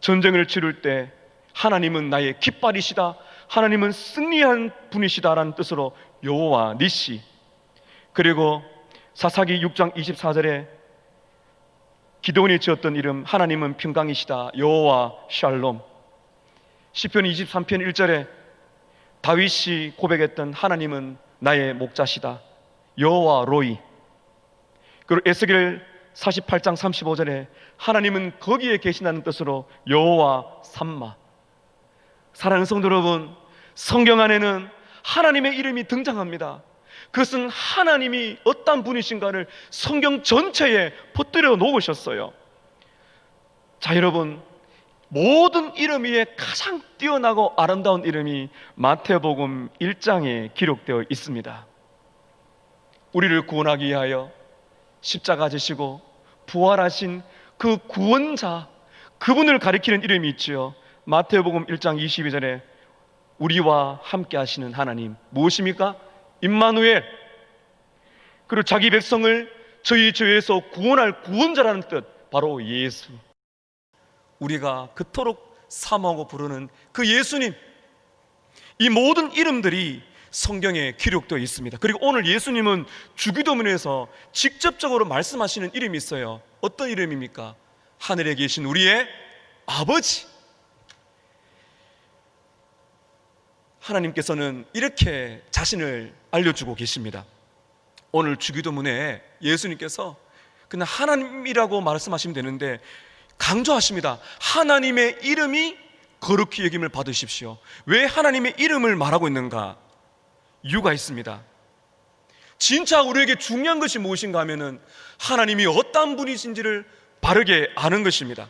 전쟁을 치를 때 하나님은 나의 깃발이시다, 하나님은 승리한 분이시다라는 뜻으로 여호와 니시. 그리고 사사기 6장 24절에 기드온이 지었던 이름, 하나님은 평강이시다, 여호와 샬롬. 시편 23편 1절에 다윗이 고백했던 하나님은 나의 목자시다, 여호와 로이. 그리고 에스겔 48장 35절에 하나님은 거기에 계신다는 뜻으로 여호와 삼마. 사랑하는 성도 여러분, 성경 안에는 하나님의 이름이 등장합니다. 그것은 하나님이 어떤 분이신가를 성경 전체에 퍼뜨려 놓으셨어요. 자, 여러분, 모든 이름 위에 가장 뛰어나고 아름다운 이름이 마태복음 1장에 기록되어 있습니다. 우리를 구원하기 위하여 십자가 지시고 부활하신 그 구원자, 그분을 가리키는 이름이 있지요. 마태복음 1장 22절에 우리와 함께 하시는 하나님, 무엇입니까? 임마누엘. 그리고 자기 백성을 저희 죄에서 구원할 구원자라는 뜻, 바로 예수. 우리가 그토록 사모하고 부르는 그 예수님, 이 모든 이름들이 성경에 기록되어 있습니다. 그리고 오늘 예수님은 주기도문에서 직접적으로 말씀하시는 이름이 있어요. 어떤 이름입니까? 하늘에 계신 우리의 아버지. 하나님께서는 이렇게 자신을 알려주고 계십니다. 오늘 주기도문에 예수님께서 그냥 하나님이라고 말씀하시면 되는데 강조하십니다. 하나님의 이름이 거룩히 여김을 받으십시오. 왜 하나님의 이름을 말하고 있는가? 이유가 있습니다. 진짜 우리에게 중요한 것이 무엇인가 하면은 하나님이 어떠한 분이신지를 바르게 아는 것입니다.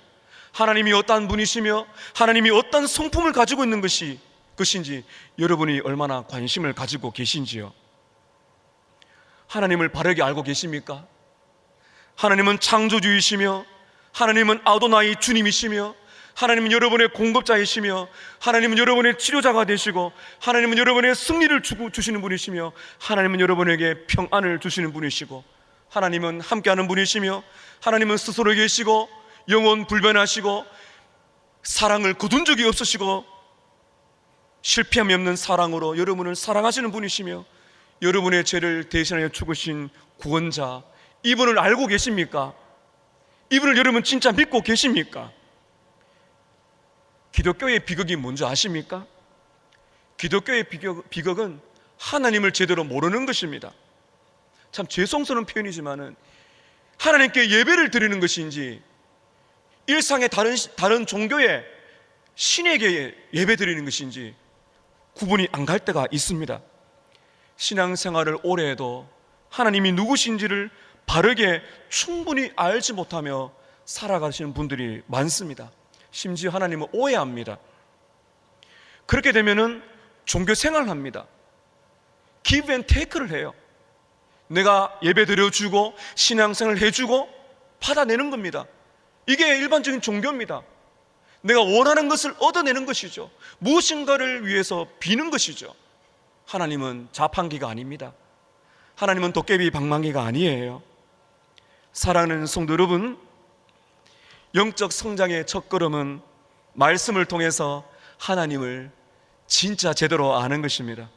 하나님이 어떠한 분이시며 하나님이 어떠한 성품을 가지고 있는 것인지 여러분이 얼마나 관심을 가지고 계신지요? 하나님을 바르게 알고 계십니까? 하나님은 창조주이시며 하나님은 아도나이 주님이시며 하나님은 여러분의 공급자이시며 하나님은 여러분의 치료자가 되시고 하나님은 여러분의 승리를 주시는 분이시며 하나님은 여러분에게 평안을 주시는 분이시고 하나님은 함께하는 분이시며 하나님은 스스로 계시고 영원 불변하시고 사랑을 거둔 적이 없으시고 실패함이 없는 사랑으로 여러분을 사랑하시는 분이시며 여러분의 죄를 대신하여 죽으신 구원자, 이분을 알고 계십니까? 이분을 여러분 진짜 믿고 계십니까? 기독교의 비극이 뭔지 아십니까? 기독교의 비극은 하나님을 제대로 모르는 것입니다. 참 죄송스러운 표현이지만은 하나님께 예배를 드리는 것인지 일상의 다른 종교의 신에게 예배 드리는 것인지 구분이 안 갈 때가 있습니다. 신앙생활을 오래 해도 하나님이 누구신지를 바르게 충분히 알지 못하며 살아가시는 분들이 많습니다. 심지어 하나님을 오해합니다. 그렇게 되면은 종교 생활을 합니다. give and take를 해요. 내가 예배 드려주고 신앙생활을 해주고 받아내는 겁니다. 이게 일반적인 종교입니다. 내가 원하는 것을 얻어내는 것이죠. 무엇인가를 위해서 비는 것이죠. 하나님은 자판기가 아닙니다. 하나님은 도깨비 방망이가 아니에요. 사랑하는 성도 여러분, 영적 성장의 첫걸음은 말씀을 통해서 하나님을 진짜 제대로 아는 것입니다.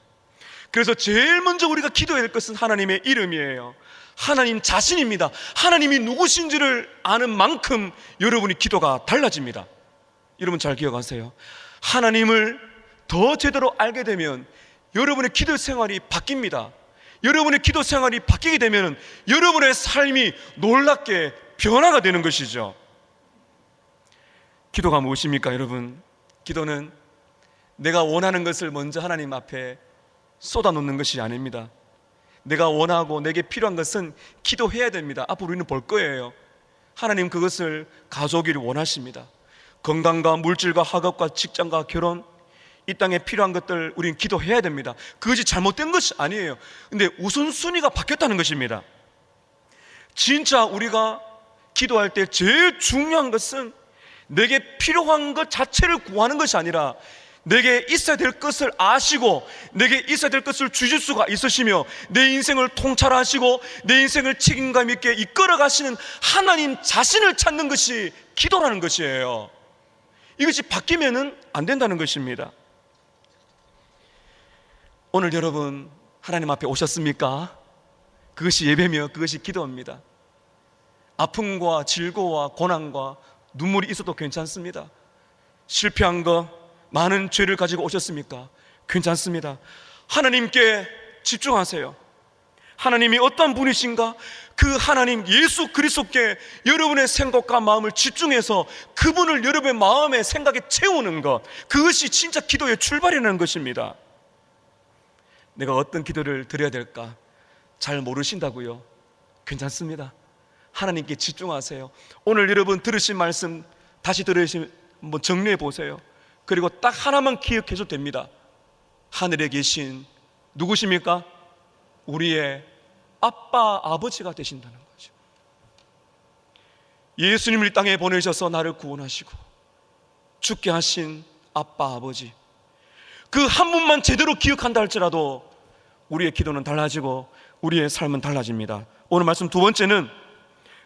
그래서 제일 먼저 우리가 기도해야 될 것은 하나님의 이름이에요. 하나님 자신입니다. 하나님이 누구신지를 아는 만큼 여러분의 기도가 달라집니다. 여러분 잘 기억하세요. 하나님을 더 제대로 알게 되면 여러분의 기도 생활이 바뀝니다. 여러분의 기도 생활이 바뀌게 되면 여러분의 삶이 놀랍게 변화가 되는 것이죠. 기도가 무엇입니까, 여러분? 기도는 내가 원하는 것을 먼저 하나님 앞에 쏟아놓는 것이 아닙니다. 내가 원하고 내게 필요한 것은 기도해야 됩니다. 앞으로 우리는 볼 거예요. 하나님 그것을 가져오기를 원하십니다. 건강과 물질과 학업과 직장과 결혼, 이 땅에 필요한 것들 우리는 기도해야 됩니다. 그것이 잘못된 것이 아니에요. 근데 우선순위가 바뀌었다는 것입니다. 진짜 우리가 기도할 때 제일 중요한 것은 내게 필요한 것 자체를 구하는 것이 아니라 내게 있어야 될 것을 아시고 내게 있어야 될 것을 주실 수가 있으시며 내 인생을 통찰하시고 내 인생을 책임감 있게 이끌어 가시는 하나님 자신을 찾는 것이 기도라는 것이에요. 이것이 바뀌면은 안 된다는 것입니다. 오늘 여러분 하나님 앞에 오셨습니까? 그것이 예배며 그것이 기도입니다. 아픔과 질고와 고난과 눈물이 있어도 괜찮습니다. 실패한 거, 많은 죄를 가지고 오셨습니까? 괜찮습니다. 하나님께 집중하세요. 하나님이 어떤 분이신가? 그 하나님 예수 그리스도께 여러분의 생각과 마음을 집중해서 그분을 여러분의 마음에 생각에 채우는 것, 그것이 진짜 기도의 출발이라는 것입니다. 내가 어떤 기도를 드려야 될까? 잘 모르신다고요? 괜찮습니다. 하나님께 집중하세요. 오늘 여러분 들으신 말씀 다시 들으시면 한번 정리해 보세요. 그리고 딱 하나만 기억해도 됩니다. 하늘에 계신 누구십니까? 우리의 아빠, 아버지가 되신다는 거죠. 예수님을 이 땅에 보내셔서 나를 구원하시고 죽게 하신 아빠, 아버지, 그 한 분만 제대로 기억한다 할지라도 우리의 기도는 달라지고 우리의 삶은 달라집니다. 오늘 말씀 두 번째는,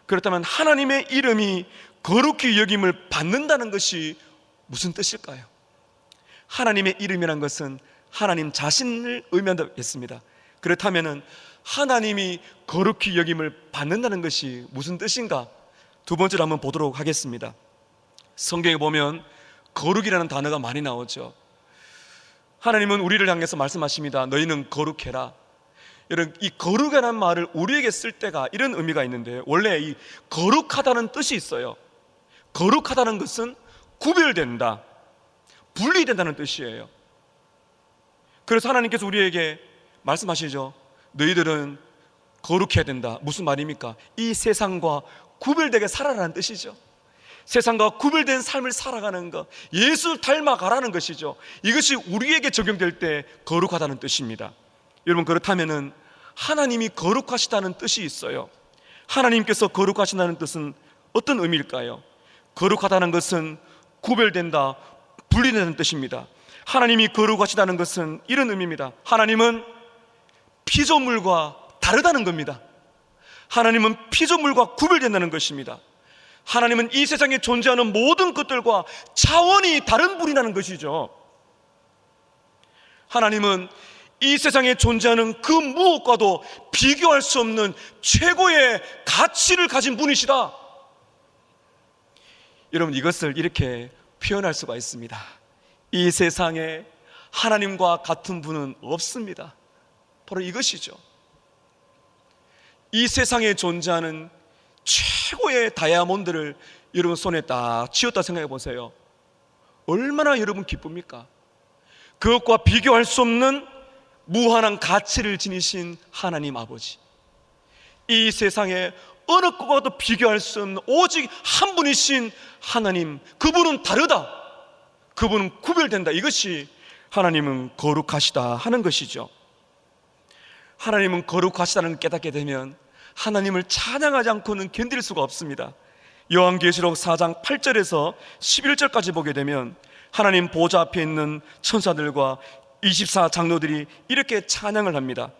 그렇다면 하나님의 이름이 거룩히 여김을 받는다는 것이 무슨 뜻일까요? 하나님의 이름이란 것은 하나님 자신을 의미한다겠습니다. 그렇다면 하나님이 거룩히 여김을 받는다는 것이 무슨 뜻인가? 두 번째로 한번 보도록 하겠습니다. 성경에 보면 거룩이라는 단어가 많이 나오죠. 하나님은 우리를 향해서 말씀하십니다. 너희는 거룩해라. 여러분, 이 거룩이라는 말을 우리에게 쓸 때가 이런 의미가 있는데, 원래 이 거룩하다는 뜻이 있어요. 거룩하다는 것은 구별된다, 분리된다는 뜻이에요. 그래서 하나님께서 우리에게 말씀하시죠. 너희들은 거룩해야 된다. 무슨 말입니까? 이 세상과 구별되게 살아라는 뜻이죠. 세상과 구별된 삶을 살아가는 것, 예수를 닮아가라는 것이죠. 이것이 우리에게 적용될 때 거룩하다는 뜻입니다. 여러분, 그렇다면 하나님이 거룩하시다는 뜻이 있어요. 하나님께서 거룩하신다는 뜻은 어떤 의미일까요? 거룩하다는 것은 구별된다, 분리된다는 뜻입니다. 하나님이 거룩하시다는 것은 이런 의미입니다. 하나님은 피조물과 다르다는 겁니다. 하나님은 피조물과 구별된다는 것입니다. 하나님은 이 세상에 존재하는 모든 것들과 차원이 다른 분이라는 것이죠. 하나님은 이 세상에 존재하는 그 무엇과도 비교할 수 없는 최고의 가치를 가진 분이시다. 여러분, 이것을 이렇게 표현할 수가 있습니다. 이 세상에 하나님과 같은 분은 없습니다. 바로 이것이죠. 이 세상에 존재하는 최고의 다이아몬드를 여러분 손에 딱 쥐었다 생각해 보세요. 얼마나 여러분 기쁩니까? 그것과 비교할 수 없는 무한한 가치를 지니신 하나님 아버지, 이 세상에 어느 것과도 비교할 수 없는 오직 한 분이신 하나님, 그분은 다르다, 그분은 구별된다. 이것이 하나님은 거룩하시다 하는 것이죠. 하나님은 거룩하시다는 걸 깨닫게 되면 하나님을 찬양하지 않고는 견딜 수가 없습니다. 요한계시록 4장 8절에서 11절까지 보게 되면 하나님 보좌 앞에 있는 천사들과 24장로들이 이렇게 찬양을 합니다.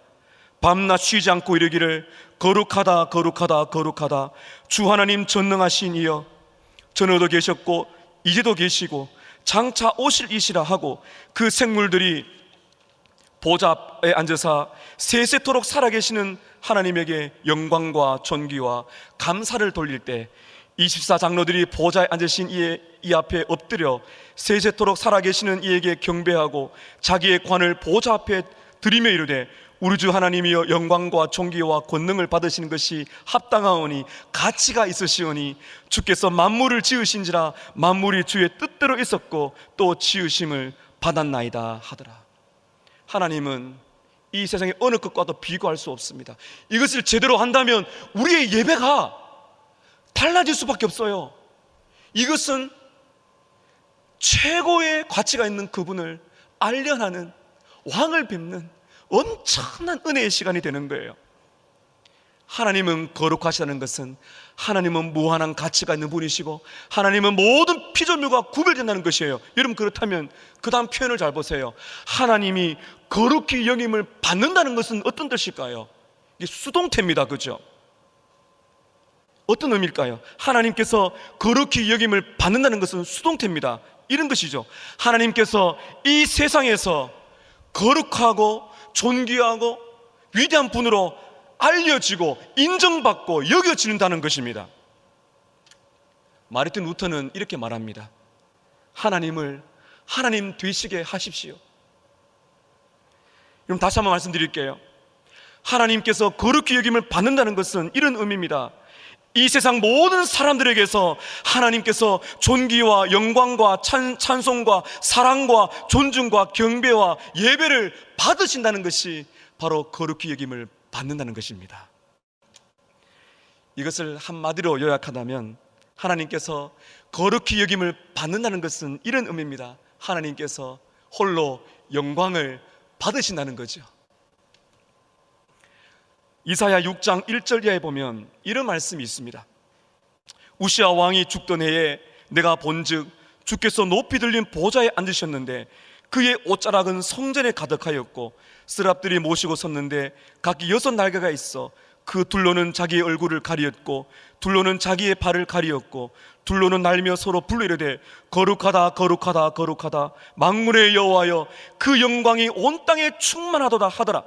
밤낮 쉬지 않고 이르기를 거룩하다 거룩하다 거룩하다 주 하나님 전능하신 이여, 전에도 계셨고 이제도 계시고 장차 오실 이시라 하고, 그 생물들이 보좌에 앉으사 세세토록 살아계시는 하나님에게 영광과 존귀와 감사를 돌릴 때, 24장로들이 보좌에 앉으신 이 앞에 엎드려 세세토록 살아계시는 이에게 경배하고 자기의 관을 보좌 앞에 드리며 이르되, 우리 주 하나님이여 영광과 존귀와 권능을 받으시는 것이 합당하오니 가치가 있으시오니 주께서 만물을 지으신지라 만물이 주의 뜻대로 있었고 또 지으심을 받았나이다 하더라. 하나님은 이 세상의 어느 것과도 비교할 수 없습니다. 이것을 제대로 한다면 우리의 예배가 달라질 수밖에 없어요. 이것은 최고의 가치가 있는 그분을 알려하는, 왕을 뵙는 엄청난 은혜의 시간이 되는 거예요. 하나님은 거룩하시다는 것은 하나님은 무한한 가치가 있는 분이시고 하나님은 모든 피조물과 구별된다는 것이에요. 여러분, 그렇다면 그 다음 표현을 잘 보세요. 하나님이 거룩히 여김을 받는다는 것은 어떤 뜻일까요? 이게 수동태입니다. 그죠? 어떤 의미일까요? 하나님께서 거룩히 여김을 받는다는 것은 수동태입니다. 이런 것이죠. 하나님께서 이 세상에서 거룩하고 존귀하고 위대한 분으로 알려지고 인정받고 여겨지는다는 것입니다. 마르틴 루터는 이렇게 말합니다. 하나님을 하나님 되시게 하십시오. 그럼 다시 한번 말씀드릴게요. 하나님께서 거룩히 여김을 받는다는 것은 이런 의미입니다. 이 세상 모든 사람들에게서 하나님께서 존귀와 영광과 찬송과 사랑과 존중과 경배와 예배를 받으신다는 것이 바로 거룩히 여김을 받는다는 것입니다. 이것을 한마디로 요약하자면 하나님께서 거룩히 여김을 받는다는 것은 이런 의미입니다. 하나님께서 홀로 영광을 받으신다는 거죠. 이사야 6장 1절 이하에 보면 이런 말씀이 있습니다. 우시아 왕이 죽던 해에 내가 본즉 주께서 높이 들린 보좌에 앉으셨는데 그의 옷자락은 성전에 가득하였고 스랍들이 모시고 섰는데 각기 6날개가 있어 그 둘로는 자기의 얼굴을 가리었고 둘로는 자기의 발을 가리었고 둘로는 날며 서로 불러 이르되 거룩하다 거룩하다 거룩하다 만군의 여호와여 그 영광이 온 땅에 충만하도다 하더라.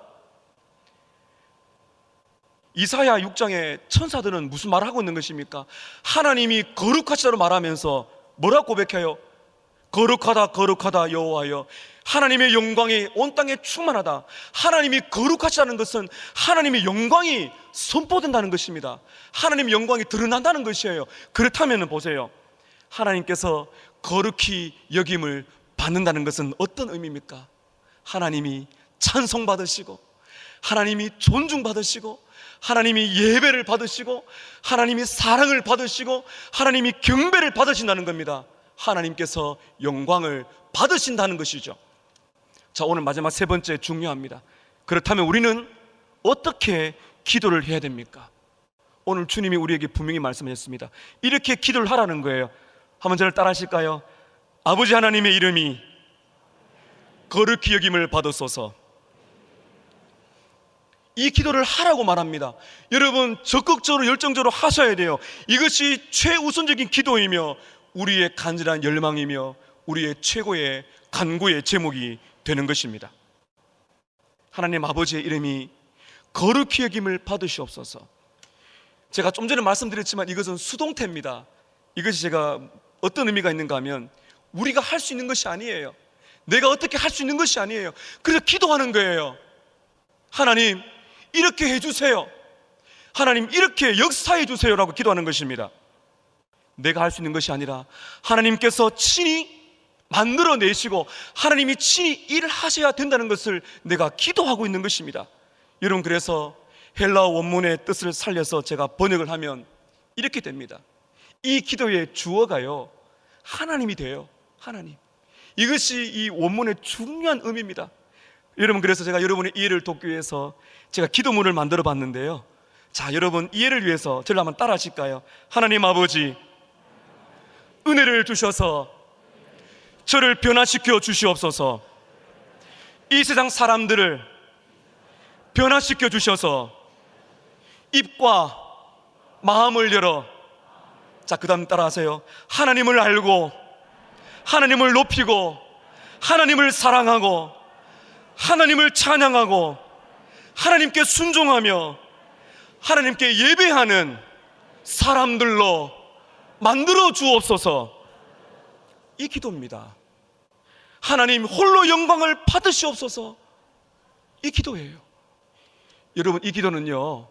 이사야 6장의 천사들은 무슨 말을 하고 있는 것입니까? 하나님이 거룩하시다로 말하면서 뭐라고 고백해요? 거룩하다 거룩하다 여호와여 하나님의 영광이 온 땅에 충만하다. 하나님이 거룩하시다는 것은 하나님의 영광이 선포된다는 것입니다. 하나님의 영광이 드러난다는 것이에요. 그렇다면 보세요, 하나님께서 거룩히 여김을 받는다는 것은 어떤 의미입니까? 하나님이 찬송받으시고 하나님이 존중받으시고 하나님이 예배를 받으시고 하나님이 사랑을 받으시고 하나님이 경배를 받으신다는 겁니다. 하나님께서 영광을 받으신다는 것이죠. 자, 오늘 마지막 세 번째 중요합니다. 그렇다면 우리는 어떻게 기도를 해야 됩니까? 오늘 주님이 우리에게 분명히 말씀하셨습니다. 이렇게 기도를 하라는 거예요. 한번 저를 따라 하실까요? 아버지 하나님의 이름이 거룩히 여김을 받으소서. 이 기도를 하라고 말합니다. 여러분 적극적으로 열정적으로 하셔야 돼요. 이것이 최우선적인 기도이며 우리의 간절한 열망이며 우리의 최고의 간구의 제목이 되는 것입니다. 하나님 아버지의 이름이 거룩히 여김을 받으시옵소서. 제가 좀 전에 말씀드렸지만 이것은 수동태입니다. 이것이 제가 어떤 의미가 있는가 하면 우리가 할 수 있는 것이 아니에요. 내가 어떻게 할 수 있는 것이 아니에요. 그래서 기도하는 거예요. 하나님 이렇게 해주세요. 하나님 이렇게 역사해 주세요라고 기도하는 것입니다. 내가 할 수 있는 것이 아니라 하나님께서 친히 만들어내시고 하나님이 친히 일하셔야 된다는 것을 내가 기도하고 있는 것입니다. 여러분, 그래서 헬라어 원문의 뜻을 살려서 제가 번역을 하면 이렇게 됩니다. 이 기도의 주어가요 하나님이 돼요. 하나님. 이것이 이 원문의 중요한 의미입니다. 여러분, 그래서 제가 여러분의 이해를 돕기 위해서 제가 기도문을 만들어 봤는데요. 자, 여러분 이해를 위해서 저를 한번 따라 하실까요? 하나님 아버지, 은혜를 주셔서 저를 변화시켜 주시옵소서. 이 세상 사람들을 변화시켜 주셔서 입과 마음을 열어, 자, 그 다음 따라하세요. 하나님을 알고 하나님을 높이고 하나님을 사랑하고 하나님을 찬양하고 하나님께 순종하며 하나님께 예배하는 사람들로 만들어 주옵소서. 이 기도입니다. 하나님 홀로 영광을 받으시옵소서. 이 기도예요. 여러분, 이 기도는요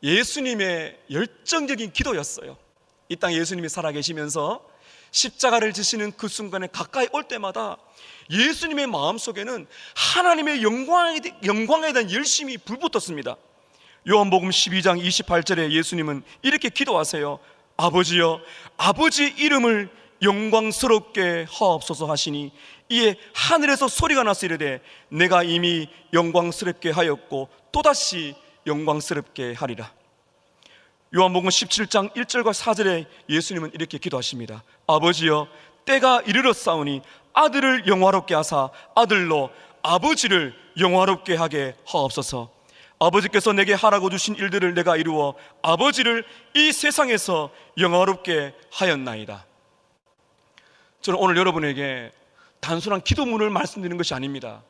예수님의 열정적인 기도였어요. 이 땅에 예수님이 살아계시면서 십자가를 지시는 그 순간에 가까이 올 때마다 예수님의 마음속에는 하나님의 영광에 대한 열심이 불붙었습니다. 요한복음 12장 28절에 예수님은 이렇게 기도하세요. 아버지여, 아버지의 이름을 영광스럽게 하옵소서 하시니 이에 하늘에서 소리가 나서 이르되 내가 이미 영광스럽게 하였고 또다시 영광스럽게 하리라. 요한복음 17장 1절과 4절에 예수님은 이렇게 기도하십니다. 아버지여, 때가 이르렀사오니 아들을 영화롭게 하사 아들로 아버지를 영화롭게 하게 하옵소서. 아버지께서 내게 하라고 주신 일들을 내가 이루어 아버지를 이 세상에서 영화롭게 하였나이다. 저는 오늘 여러분에게 단순한 기도문을 말씀드리는 것이 아닙니다.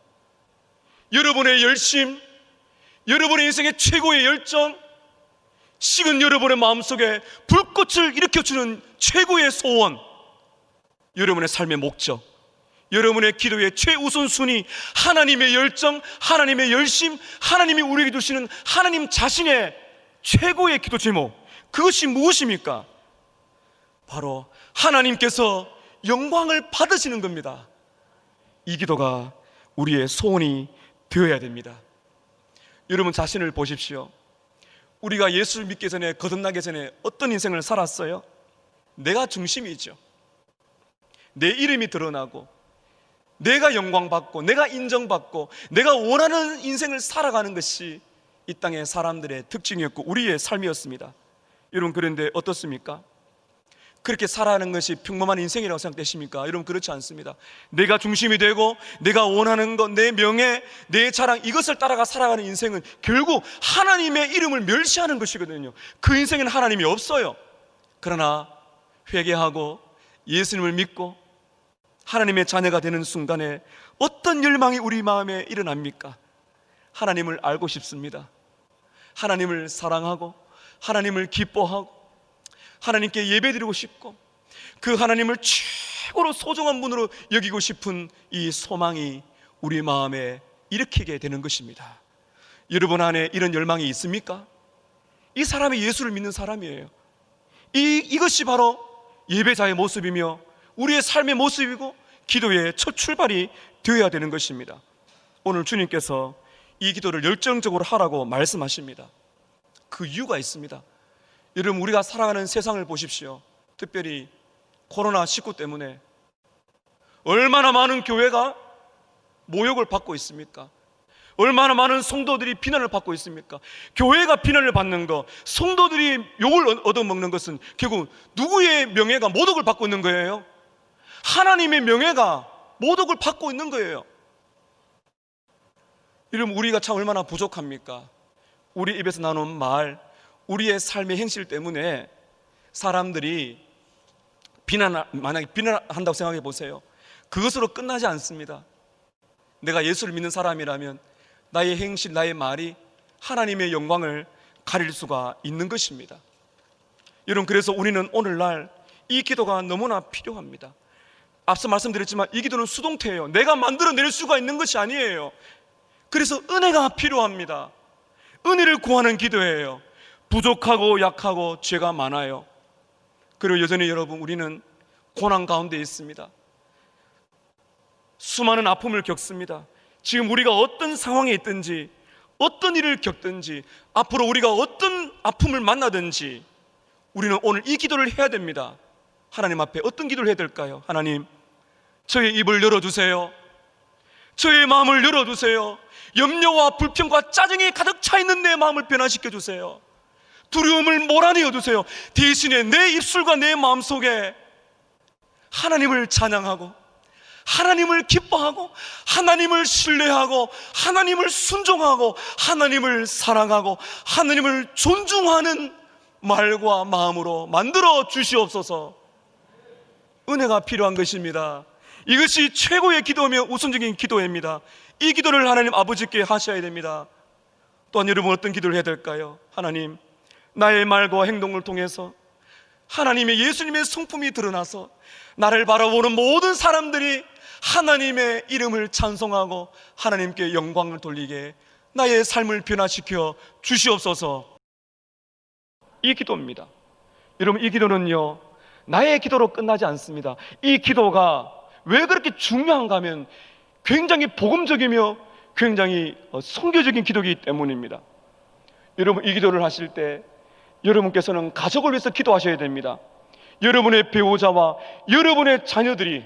여러분의 열심, 여러분의 인생의 최고의 열정, 식은 여러분의 마음속에 불꽃을 일으켜주는 최고의 소원, 여러분의 삶의 목적, 여러분의 기도의 최우선순위, 하나님의 열정, 하나님의 열심, 하나님이 우리에게 주시는 하나님 자신의 최고의 기도 제목, 그것이 무엇입니까? 바로 하나님께서 영광을 받으시는 겁니다. 이 기도가 우리의 소원이 되어야 됩니다. 여러분 자신을 보십시오. 우리가 예수를 믿기 전에, 거듭나기 전에 어떤 인생을 살았어요? 내가 중심이죠. 내 이름이 드러나고, 내가 영광받고, 내가 인정받고, 내가 원하는 인생을 살아가는 것이 이 땅의 사람들의 특징이었고 우리의 삶이었습니다. 여러분, 그런데 어떻습니까? 그렇게 살아가는 것이 평범한 인생이라고 생각되십니까? 여러분, 그렇지 않습니다. 내가 중심이 되고 내가 원하는 것, 내 명예, 내 자랑, 이것을 따라가 살아가는 인생은 결국 하나님의 이름을 멸시하는 것이거든요. 그 인생에는 하나님이 없어요. 그러나 회개하고 예수님을 믿고 하나님의 자녀가 되는 순간에 어떤 열망이 우리 마음에 일어납니까? 하나님을 알고 싶습니다. 하나님을 사랑하고 하나님을 기뻐하고 하나님께 예배드리고 싶고 그 하나님을 최고로 소중한 분으로 여기고 싶은 이 소망이 우리 마음에 일으키게 되는 것입니다. 여러분 안에 이런 열망이 있습니까? 이 사람이 예수를 믿는 사람이에요. 이것이 바로 예배자의 모습이며 우리의 삶의 모습이고 기도의 첫 출발이 되어야 되는 것입니다. 오늘 주님께서 이 기도를 열정적으로 하라고 말씀하십니다. 그 이유가 있습니다. 여러분, 우리가 살아가는 세상을 보십시오. 특별히 코로나19 때문에 얼마나 많은 교회가 모욕을 받고 있습니까? 얼마나 많은 성도들이 비난을 받고 있습니까? 교회가 비난을 받는 것, 성도들이 욕을 얻어먹는 것은 결국 누구의 명예가 모독을 받고 있는 거예요? 하나님의 명예가 모독을 받고 있는 거예요. 여러분, 우리가 참 얼마나 부족합니까? 우리 입에서 나오는 말, 우리의 삶의 행실 때문에 사람들이 만약에 비난한다고 생각해 보세요. 그것으로 끝나지 않습니다. 내가 예수를 믿는 사람이라면 나의 행실, 나의 말이 하나님의 영광을 가릴 수가 있는 것입니다. 여러분, 그래서 우리는 오늘날 이 기도가 너무나 필요합니다. 앞서 말씀드렸지만 이 기도는 수동태예요. 내가 만들어낼 수가 있는 것이 아니에요. 그래서 은혜가 필요합니다. 은혜를 구하는 기도예요. 부족하고 약하고 죄가 많아요. 그리고 여전히 여러분, 우리는 고난 가운데 있습니다. 수많은 아픔을 겪습니다. 지금 우리가 어떤 상황에 있든지, 어떤 일을 겪든지, 앞으로 우리가 어떤 아픔을 만나든지 우리는 오늘 이 기도를 해야 됩니다. 하나님 앞에 어떤 기도를 해야 될까요? 하나님, 저의 입을 열어주세요. 저의 마음을 열어주세요. 염려와 불평과 짜증이 가득 차 있는 내 마음을 변화시켜 주세요. 두려움을 몰아내어 주세요. 대신에 내 입술과 내 마음속에 하나님을 찬양하고 하나님을 기뻐하고 하나님을 신뢰하고 하나님을 순종하고 하나님을 사랑하고 하나님을 존중하는 말과 마음으로 만들어 주시옵소서. 은혜가 필요한 것입니다. 이것이 최고의 기도며 우선적인 기도입니다. 이 기도를 하나님 아버지께 하셔야 됩니다. 또한 여러분, 어떤 기도를 해야 될까요? 하나님, 나의 말과 행동을 통해서 하나님의 예수님의 성품이 드러나서 나를 바라보는 모든 사람들이 하나님의 이름을 찬송하고 하나님께 영광을 돌리게 나의 삶을 변화시켜 주시옵소서. 이 기도입니다. 여러분, 이 기도는요, 나의 기도로 끝나지 않습니다. 이 기도가 왜 그렇게 중요한가 하면 굉장히 복음적이며 굉장히 선교적인 기도이기 때문입니다. 여러분, 이 기도를 하실 때 여러분께서는 가족을 위해서 기도하셔야 됩니다. 여러분의 배우자와 여러분의 자녀들이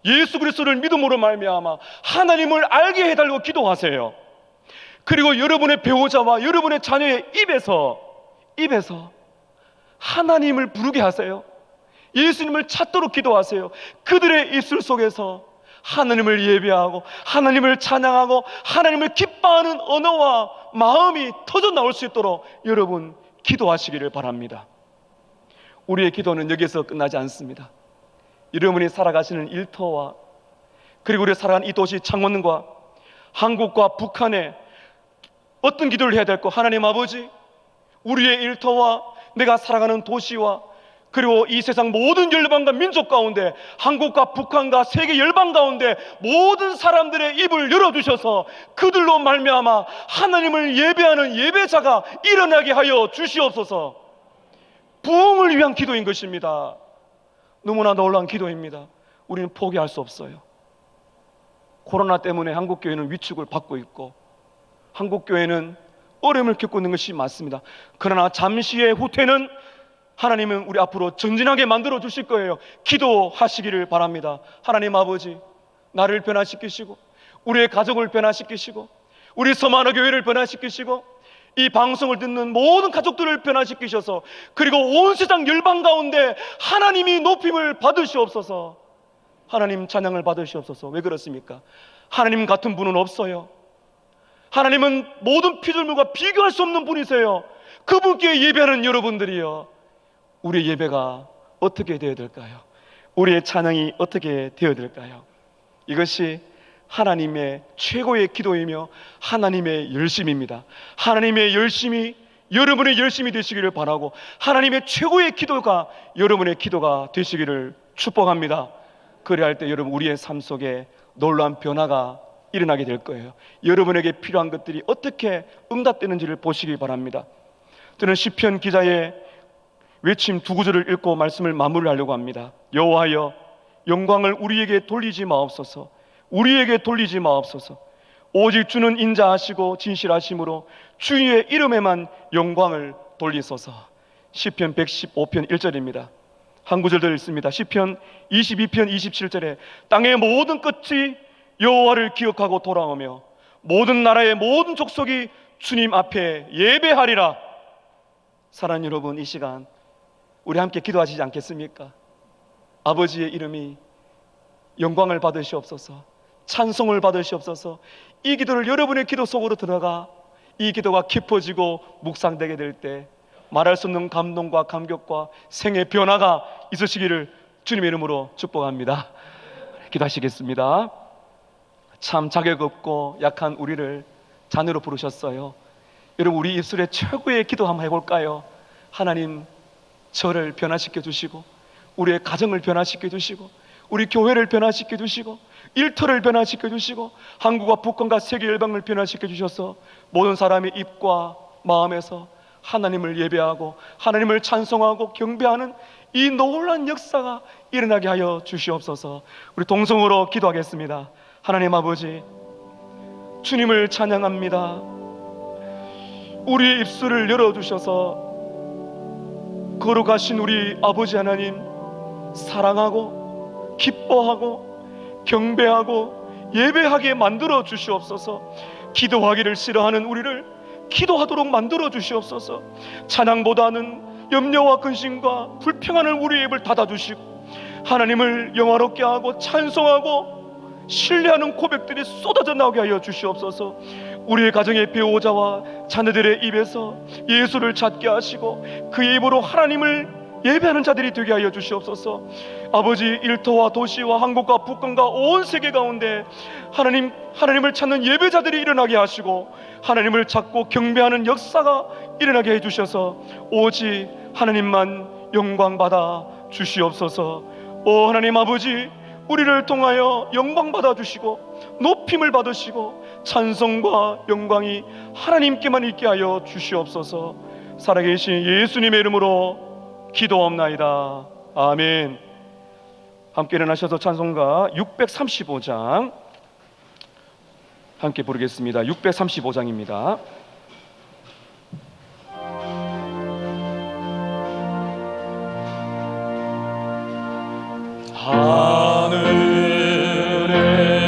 예수 그리스도를 믿음으로 말미암아 하나님을 알게 해달라고 기도하세요. 그리고 여러분의 배우자와 여러분의 자녀의 입에서 하나님을 부르게 하세요. 예수님을 찾도록 기도하세요. 그들의 입술 속에서 하나님을 예배하고 하나님을 찬양하고 하나님을 기뻐하는 언어와 마음이 터져 나올 수 있도록 여러분 기도하시기를 바랍니다. 우리의 기도는 여기서 끝나지 않습니다. 여러분이 살아가시는 일터와 그리고 우리가 살아가는 이 도시 창원과 한국과 북한에 어떤 기도를 해야 될까? 하나님 아버지, 우리의 일터와 내가 살아가는 도시와 그리고 이 세상 모든 열방과 민족 가운데, 한국과 북한과 세계 열방 가운데 모든 사람들의 입을 열어주셔서 그들로 말미암아 하나님을 예배하는 예배자가 일어나게 하여 주시옵소서. 부흥을 위한 기도인 것입니다. 너무나 놀라운 기도입니다. 우리는 포기할 수 없어요. 코로나 때문에 한국교회는 위축을 받고 있고 한국교회는 어려움을 겪고 있는 것이 맞습니다. 그러나 잠시의 후퇴는 하나님은 우리 앞으로 전진하게 만들어 주실 거예요. 기도하시기를 바랍니다. 하나님 아버지, 나를 변화시키시고 우리의 가족을 변화시키시고 우리 서만화 교회를 변화시키시고 이 방송을 듣는 모든 가족들을 변화시키셔서 그리고 온 세상 열방 가운데 하나님이 높임을 받으시옵소서. 하나님 찬양을 받으시옵소서. 왜 그렇습니까? 하나님 같은 분은 없어요. 하나님은 모든 피조물과 비교할 수 없는 분이세요. 그분께 예배하는 여러분들이요, 우리의 예배가 어떻게 되어야 될까요? 우리의 찬양이 어떻게 되어야 될까요? 이것이 하나님의 최고의 기도이며 하나님의 열심입니다. 하나님의 열심이 여러분의 열심이 되시기를 바라고 하나님의 최고의 기도가 여러분의 기도가 되시기를 축복합니다. 그래야 할 때 여러분, 우리의 삶 속에 놀라운 변화가 일어나게 될 거예요. 여러분에게 필요한 것들이 어떻게 응답되는지를 보시기 바랍니다. 저는 시편 기자의 외침 두 구절을 읽고 말씀을 마무리하려고 합니다. 여호와여, 영광을 우리에게 돌리지 마옵소서. 우리에게 돌리지 마옵소서. 오직 주는 인자하시고 진실하심으로 주의 이름에만 영광을 돌리소서. 시편 115편 1절입니다. 한 구절 더 읽습니다. 시편 22편 27절에 땅의 모든 끝이 여호와를 기억하고 돌아오며 모든 나라의 모든 족속이 주님 앞에 예배하리라. 사랑하는 여러분, 이 시간 우리 함께 기도하시지 않겠습니까? 아버지의 이름이 영광을 받으시옵소서, 찬송을 받으시옵소서. 이 기도를 여러분의 기도 속으로 들어가 이 기도가 깊어지고 묵상되게 될 때 말할 수 없는 감동과 감격과 생의 변화가 있으시기를 주님의 이름으로 축복합니다. 기도하시겠습니다. 참 자격 없고 약한 우리를 자녀로 부르셨어요. 여러분, 우리 입술에 최고의 기도 한번 해볼까요? 하나님, 저를 변화시켜 주시고 우리의 가정을 변화시켜 주시고 우리 교회를 변화시켜 주시고 일터를 변화시켜 주시고 한국과 북한과 세계 열방을 변화시켜 주셔서 모든 사람의 입과 마음에서 하나님을 예배하고 하나님을 찬송하고 경배하는 이 놀라운 역사가 일어나게 하여 주시옵소서. 우리 동성으로 기도하겠습니다. 하나님 아버지, 주님을 찬양합니다. 우리의 입술을 열어주셔서 거룩하신 우리 아버지 하나님, 사랑하고 기뻐하고 경배하고 예배하게 만들어 주시옵소서. 기도하기를 싫어하는 우리를 기도하도록 만들어 주시옵소서. 찬양보다는 염려와 근심과 불평하는 우리의 입을 닫아주시고 하나님을 영화롭게 하고 찬송하고 신뢰하는 고백들이 쏟아져 나오게 하여 주시옵소서. 우리의 가정의 배우자와 자녀들의 입에서 예수를 찾게 하시고 그의 입으로 하나님을 예배하는 자들이 되게 하여 주시옵소서. 아버지, 일터와 도시와 한국과 북한과 온 세계 가운데 하나님을 찾는 예배자들이 일어나게 하시고 하나님을 찾고 경배하는 역사가 일어나게 해주셔서 오직 하나님만 영광받아 주시옵소서. 오 하나님 아버지, 우리를 통하여 영광 받아 주시고 높임을 받으시고 찬송과 영광이 하나님께만 있게 하여 주시옵소서. 살아계신 예수님의 이름으로 기도옵나이다. 아멘. 함께 일어나셔서 찬송가 635장 함께 부르겠습니다. 635장입니다.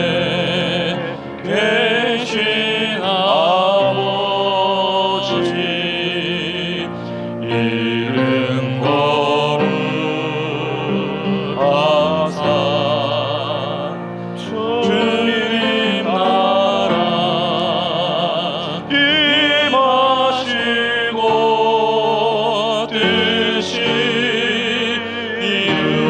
하늘에 계신 아버지, 이름 거룩하사 주님 나라 임하시고 뜻이 이루어지리라.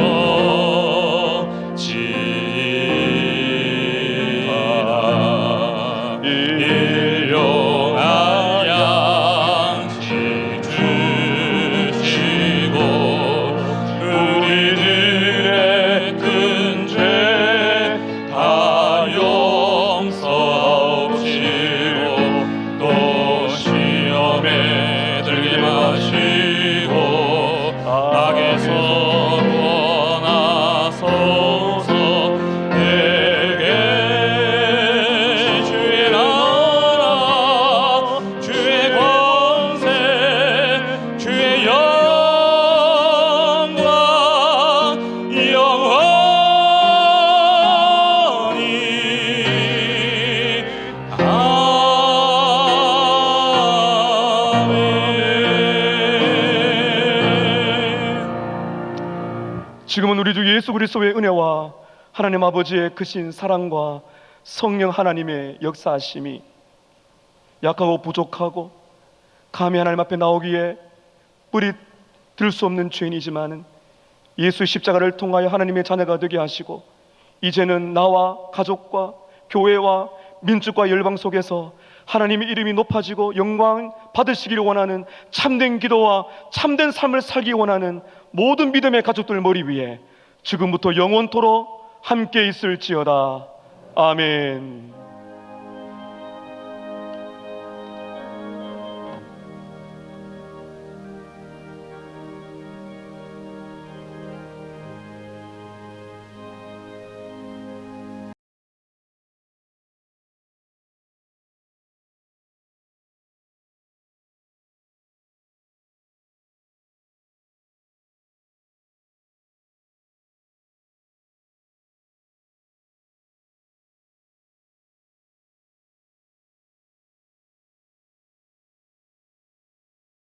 지금은 우리 주 예수 그리스도의 은혜와 하나님 아버지의 크신 사랑과 성령 하나님의 역사하심이 약하고 부족하고 감히 하나님 앞에 나오기에 뿌리 들 수 없는 죄인이지만 예수 십자가를 통하여 하나님의 자녀가 되게 하시고 이제는 나와 가족과 교회와 민족과 열방 속에서 하나님의 이름이 높아지고 영광 받으시기를 원하는 참된 기도와 참된 삶을 살기 원하는 모든 믿음의 가족들 머리 위에 지금부터 영원토록 함께 있을지어다. 아멘.